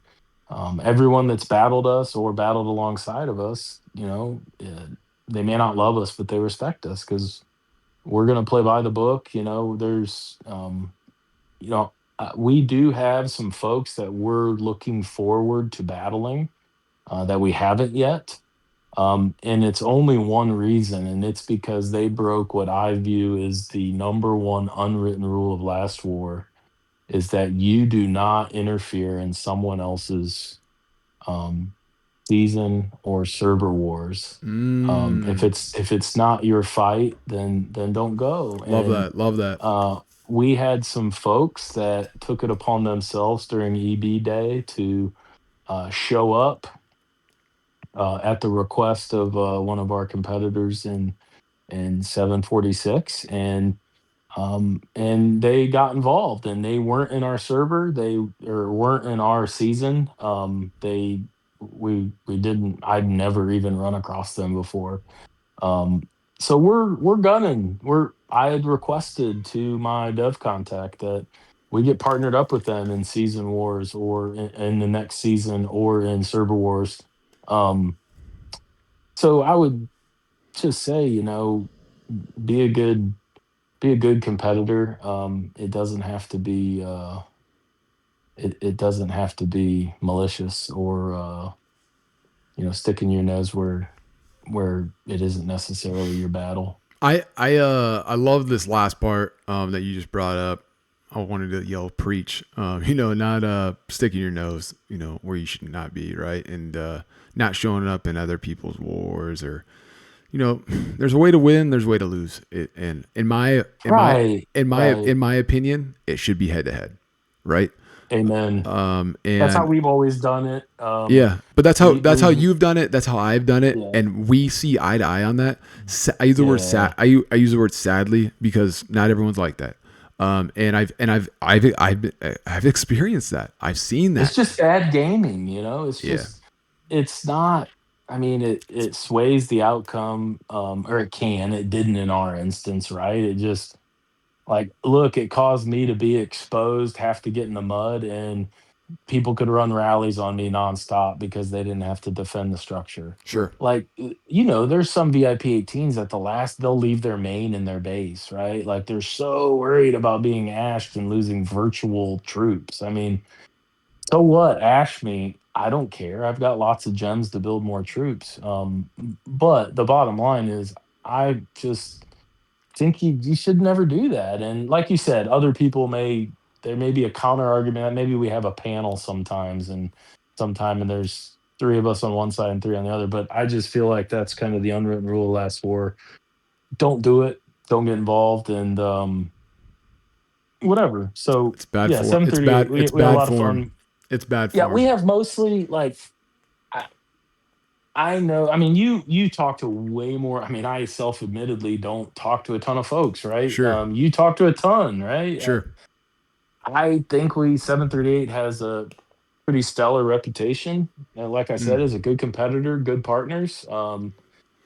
everyone that's battled us or battled alongside of us, they may not love us, but they respect us because we're going to play by the book. You know, we do have some folks that we're looking forward to battling, that we haven't yet. And it's only one reason, and it's because they broke what I view as the number one unwritten rule of Last War, is that you do not interfere in someone else's um, season or server wars. If Mm. it's not your fight, then don't go. Love And that. Love that. we had some folks that took it upon themselves during EB day to show up at the request of one of our competitors in 746, and they got involved, and they weren't in our server, they or weren't in our season. They we didn't I'd never even run across them before. So we're gunning. I had requested to my dev contact that we get partnered up with them in Season Wars or in the next season or in Server Wars. Um, so I would just say, be a good be a good competitor. It doesn't have to be it doesn't have to be malicious or sticking your nose where it isn't necessarily your battle. I love this last part that you just brought up. I wanted to yell preach. Not sticking your nose, where you should not be, right? And not showing up in other people's wars or there's a way to win, there's a way to lose. And Right, right. in my opinion, it should be head to head, right? Amen. That's how And we've always done it. yeah, but that's how We've you've done it. That's how I've done it, yeah, and we see eye to eye on that. I use the word sad. yeah. I use the word sadly because not everyone's like that. And I've experienced that. I've seen It's that. just bad gaming, Yeah, it's not. I mean, it sways the outcome, or it can. It didn't in our instance, right? It just like, look, it caused me to be exposed, have to get in the mud, and people could run rallies on me nonstop because they didn't have to defend the structure. sure, Like, there's some VIP 18s at the last, they'll leave their main in their base, right? Like, they're so worried about being ashed and losing virtual troops. I mean, so what? Ash me. I don't care. I've got lots of gems to build more troops. But the bottom line is, I just think you should never do that. And like you said, other people there may be a counter argument. Maybe we have a panel sometimes and there's three of us on one side and three on the other. But I just feel like that's kind of the unwritten rule of last war. Don't do it. Don't get involved and whatever. So it's bad yeah, form. 738. It's We had a bad lot of form. fun. It's bad Yeah, we form. have mostly like I, I know. I mean, you talk to way more. I mean, I self-admittedly don't talk to a ton of folks, right? Sure, You talk to a ton, right? sure. I think we 738 has a pretty stellar reputation. And like I Mm, said, is a good competitor, good partners,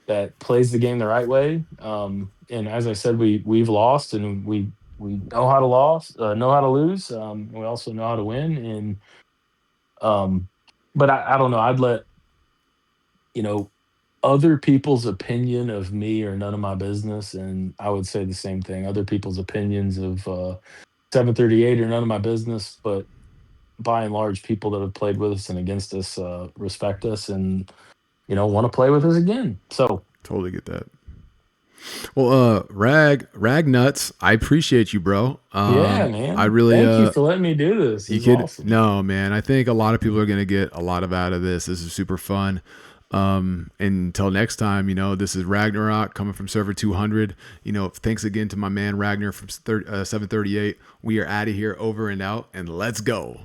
that plays the game the right way. And as I said, we've lost, and we know how to know how to lose. We also know how to win, and um, but I don't know. I'd let you know other people's opinion of me are none of my business, and I would say the same thing. Other people's opinions of 738 are none of my business, but by and large, people that have played with us and against us respect us and want to play with us again. So totally get that. Well, Rag Nuts, I appreciate you, bro. yeah, I man, really thank you for letting me do this. This you is could awesome. no man. I think a lot of people are gonna get a lot of out of this. This is super fun. Until next time, this is Ragnarok coming from server 200. Thanks again to my man Ragnar from 738. We are out of here, over and out, and let's go.